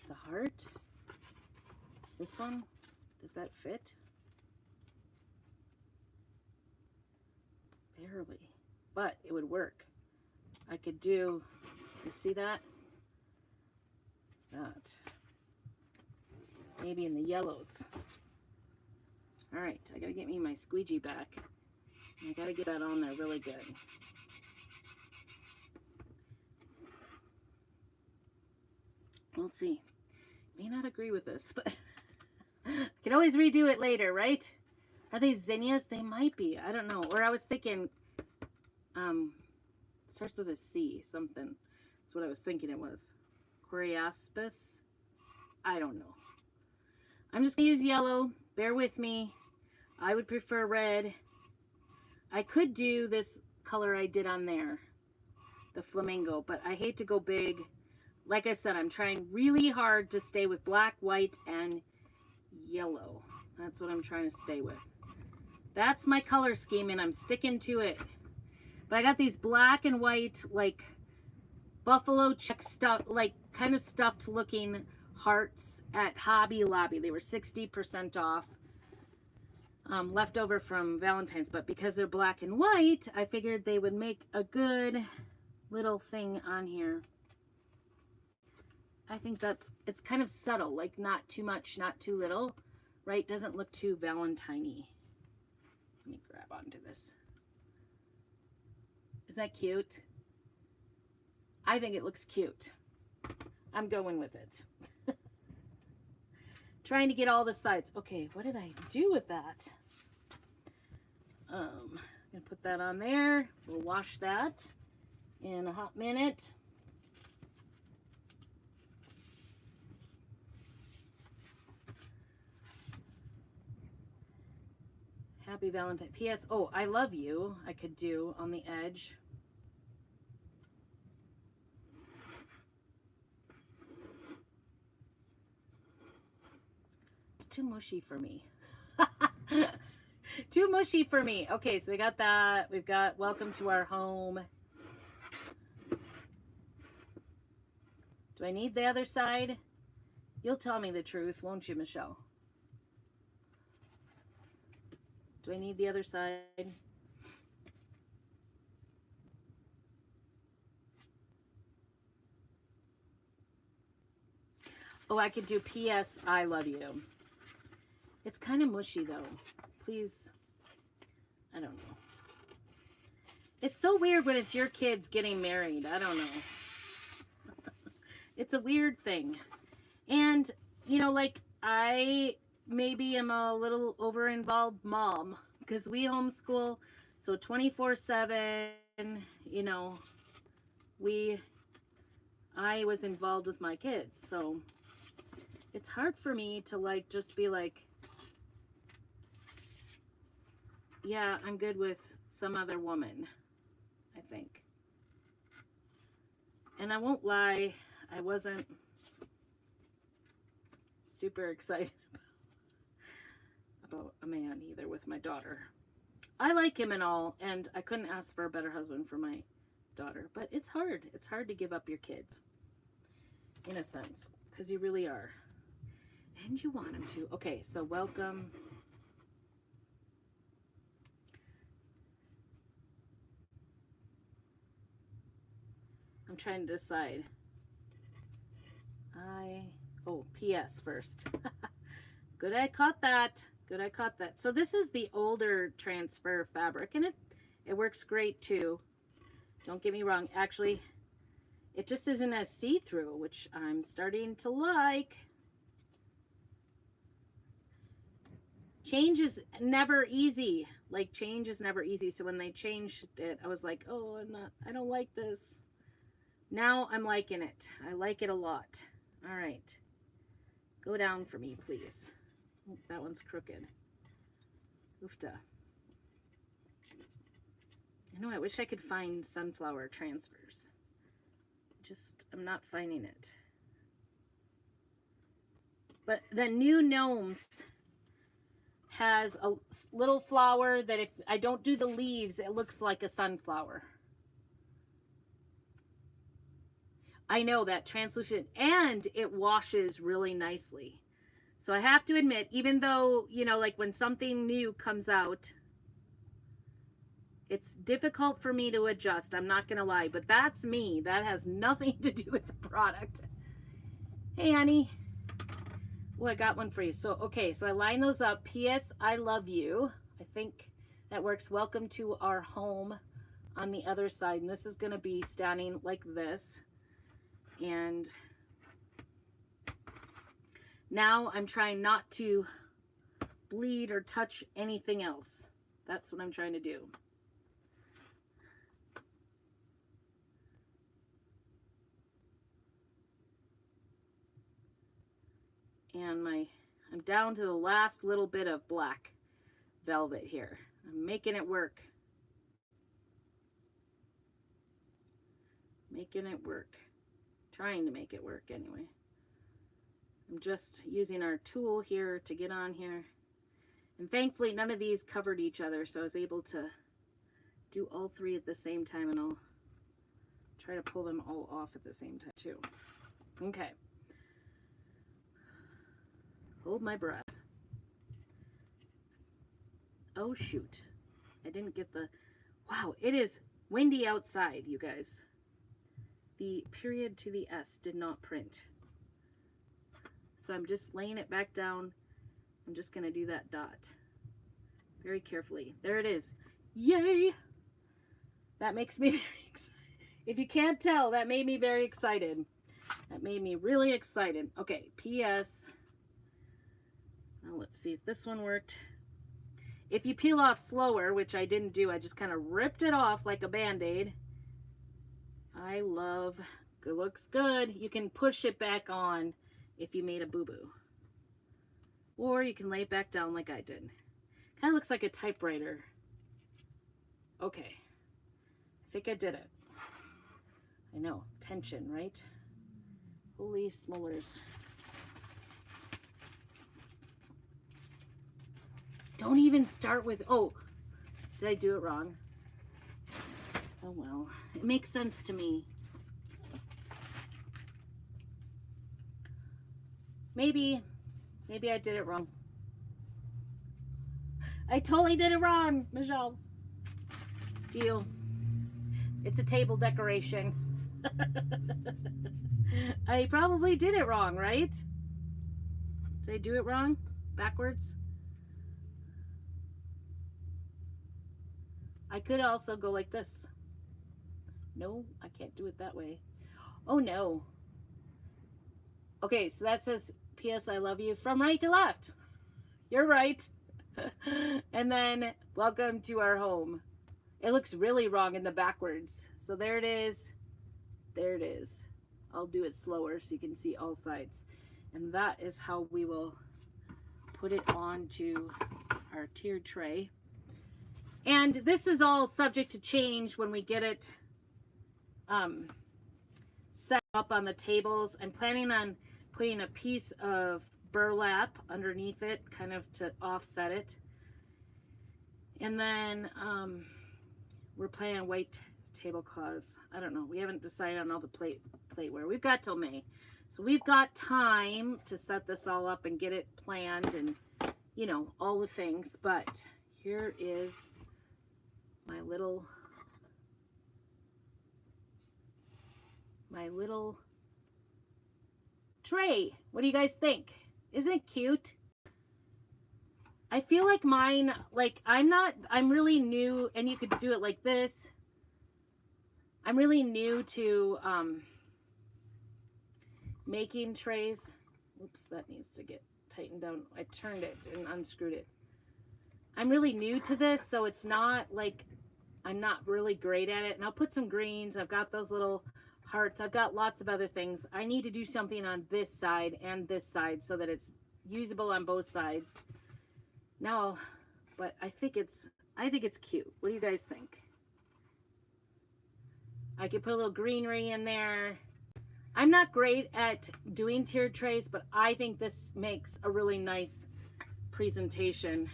the heart. This one, does that fit? Barely, but it would work. I could do, you see that? That. Maybe in the yellows. All right, I gotta get me my squeegee back. I gotta get that on there really good. We'll see. May not agree with this, but I can always redo it later, right? Are they zinnias? They might be. I don't know. Or I was thinking, starts with a C, something. That's what I was thinking it was. Coriaspis? I don't know. I'm just going to use yellow. Bear with me. I would prefer red. I could do this color I did on there, the flamingo, but I hate to go big. Like I said, I'm trying really hard to stay with black, white, and yellow. That's what I'm trying to stay with. That's my color scheme, and I'm sticking to it. But I got these black and white, like buffalo check stuff, like kind of stuffed looking hearts at Hobby Lobby. They were 60% off, left over from Valentine's. But because they're black and white, I figured they would make a good little thing on here. I think it's kind of subtle, like not too much, not too little, right? Doesn't look too Valentine-y. Let me grab onto this. Is that cute? I think it looks cute. I'm going with it. Trying to get all the sides. Okay, what did I do with that? I'm gonna put that on there. We'll wash that in a hot minute. Happy Valentine. P.S. Oh, I love you. I could do on the edge. It's too mushy for me. Too mushy for me. Okay, so we got that. We've got welcome to our home. Do I need the other side? You'll tell me the truth, won't you, Michelle? Do I need the other side? Oh, I could do P.S. I love you. It's kind of mushy, though. Please. I don't know. It's so weird when it's your kids getting married. I don't know. It's a weird thing. And, you know, like, I maybe am a little over-involved mom because we homeschool. So 24/7, you know, I was involved with my kids. So it's hard for me to, like, just be like, yeah, I'm good with some other woman, I think. And I won't lie, I wasn't super excited about a man either with my daughter. I like him and all, and I couldn't ask for a better husband for my daughter. But it's hard. It's hard to give up your kids, in a sense, because you really are. And you want them to. Okay, so welcome. I'm trying to decide. Oh, P.S. first. Good, I caught that. Good, I caught that. So this is the older transfer fabric, and it works great too. Don't get me wrong. Actually, it just isn't as see-through, which I'm starting to like. Change is never easy. Like, change is never easy. So when they changed it, I was like, oh, I don't like this. Now I'm liking it. I like it a lot. All right. Go down for me, please. Oh, that one's crooked. Oofta. I know, I wish I could find sunflower transfers. I'm not finding it. But the new Gnomes has a little flower that if I don't do the leaves, it looks like a sunflower. I know that translucent, and it washes really nicely. So I have to admit, even though, you know, like when something new comes out, it's difficult for me to adjust. I'm not going to lie, but that's me. That has nothing to do with the product. Hey, Annie. Oh, I got one for you. So, okay, so I line those up. P.S. I love you. I think that works. Welcome to our home on the other side. And this is going to be standing like this. And now I'm trying not to bleed or touch anything else. That's what I'm trying to do. And I'm down to the last little bit of black velvet here. I'm making it work. Making it work. Trying to make it work anyway. I'm just using our tool here to get on here. And thankfully none of these covered each other, so I was able to do all three at the same time, and I'll try to pull them all off at the same time too. Okay. Hold my breath. Oh shoot. I didn't get the... Wow, it is windy outside, you guys. The period to the S did not print. So I'm just laying it back down. I'm just going to do that dot very carefully. There it is. Yay! That makes me very excited. If you can't tell, that made me very excited. That made me really excited. Okay, P.S. Now let's see if this one worked. If you peel off slower, which I didn't do, I just kind of ripped it off like a Band-Aid. I love, it looks good. You can push it back on if you made a boo-boo. Or you can lay it back down like I did. Kind of looks like a typewriter. Okay. I think I did it. I know. Tension, right? Holy smolars. Don't even start with... Oh, did I do it wrong? Oh, well. It makes sense to me. Maybe I did it wrong. I totally did it wrong, Michelle. Deal. It's a table decoration. I probably did it wrong, right? Did I do it wrong? Backwards? I could also go like this. No, I can't do it that way. Oh, no. Okay, so that says, P.S. I love you from right to left. You're right. And then, welcome to our home. It looks really wrong in the backwards. So there it is. There it is. I'll do it slower so you can see all sides. And that is how we will put it onto our tiered tray. And this is all subject to change when we get it set up on the tables. I'm planning on putting a piece of burlap underneath it, kind of to offset it. And then we're planning on white tablecloths. I don't know. We haven't decided on all the plateware. We've got till May. So we've got time to set this all up and get it planned and, you know, all the things. But here is my little tray. What do you guys think? Isn't it cute? I feel like mine, like I'm really new, and you could do it like this. I'm really new to making trays. Oops, that needs to get tightened down. I turned it and unscrewed it. I'm really new to this, so it's not like I'm not really great at it. And I'll put some greens. I've got those little hearts. I've got lots of other things. I need to do something on this side and this side so that it's usable on both sides. Now, but I think it's cute. What do you guys think? I could put a little greenery in there. I'm not great at doing tiered trays, but I think this makes a really nice presentation.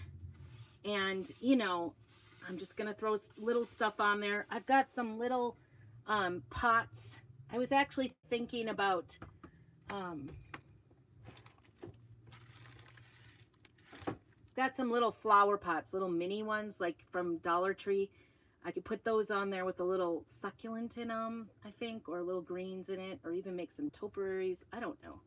And, you know, I'm just going to throw little stuff on there. I've got some little pots. I was actually thinking about got some little flower pots, little mini ones like from Dollar Tree. I could put those on there with a little succulent in them, I think, or little greens in it, or even make some topiaries. I don't know.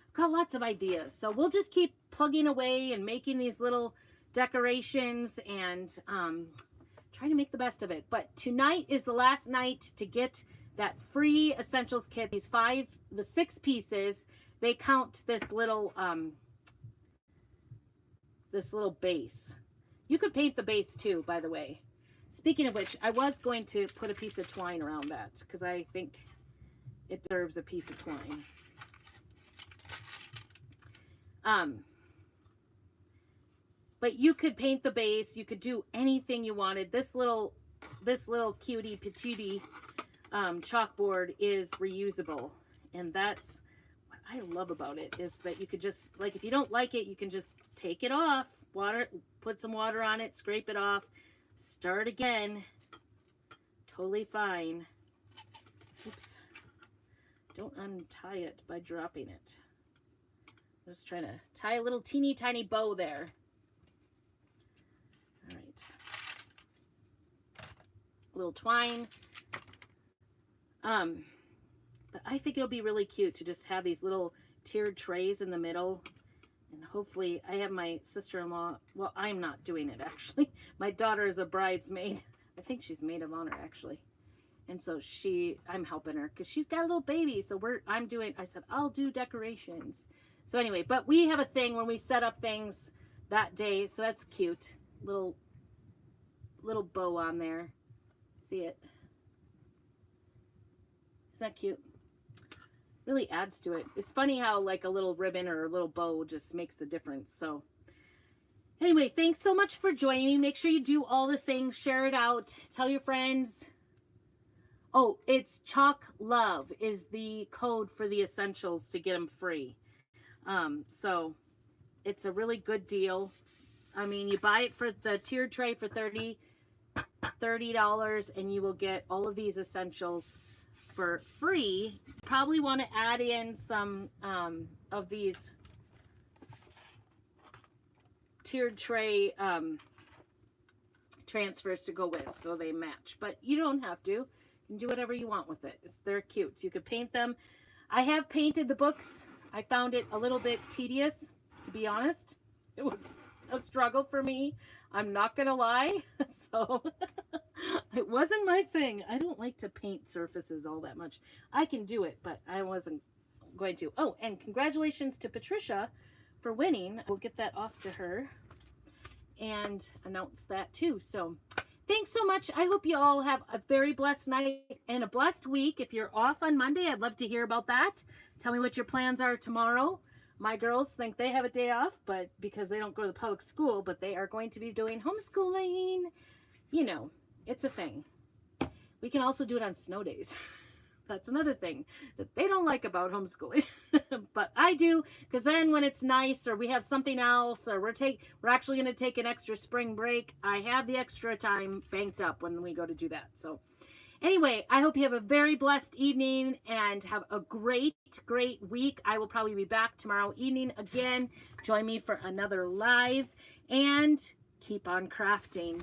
I've got lots of ideas. So we'll just keep plugging away and making these little decorations and trying to make the best of it. But tonight is the last night to get that free essentials kit. These the 6 pieces, they count this little base. You could paint the base too, by the way. Speaking of which, I was going to put a piece of twine around that because I think it deserves a piece of twine. But you could paint the base. You could do anything you wanted. This little cutie patootie chalkboard is reusable, and that's what I love about it, is that you could just, like, if you don't like it, you can just take it off, put some water on it, scrape it off, start again. Totally fine. Oops. Don't untie it by dropping it. I'm just trying to tie a little teeny tiny bow there. All right. A little twine. But I think it'll be really cute to just have these little tiered trays in the middle. And hopefully, I have my sister-in-law. Well, I'm not doing it, actually. My daughter is a bridesmaid. I think she's maid of honor, actually. And so I'm helping her because she's got a little baby. So I said, I'll do decorations. So anyway, but we have a thing when we set up things that day. So that's cute. Little bow on there. See it? Is that cute? Really adds to it. It's funny how like a little ribbon or a little bow just makes a difference. So anyway, thanks so much for joining me. Make sure you do all the things, share it out, tell your friends. Oh, it's Chalk Love is the code for the essentials to get them free. So it's a really good deal. I mean, you buy it for the tiered tray for $30 and you will get all of these essentials for free. Probably want to add in some of these tiered tray transfers to go with so they match, but you don't have to. You can do whatever you want with it. They're cute. You could paint them. I have painted the books. I found it a little bit tedious, to be honest. It was a struggle for me. I'm not gonna lie. So it wasn't my thing. I don't like to paint surfaces all that much. I can do it, but I wasn't going to. Oh, and congratulations to Patricia for winning. We'll get that off to her and announce that too. So thanks so much. I hope you all have a very blessed night and a blessed week. If you're off on Monday, I'd love to hear about that. Tell me what your plans are tomorrow. My girls think they have a day off, but because they don't go to the public school, but they are going to be doing homeschooling. You know, it's a thing. We can also do it on snow days. That's another thing that they don't like about homeschooling. But I do, because then when it's nice or we have something else or we're actually going to take an extra spring break, I have the extra time banked up when we go to do that. So anyway, I hope you have a very blessed evening and have a great, great week. I will probably be back tomorrow evening again. Join me for another live and keep on crafting.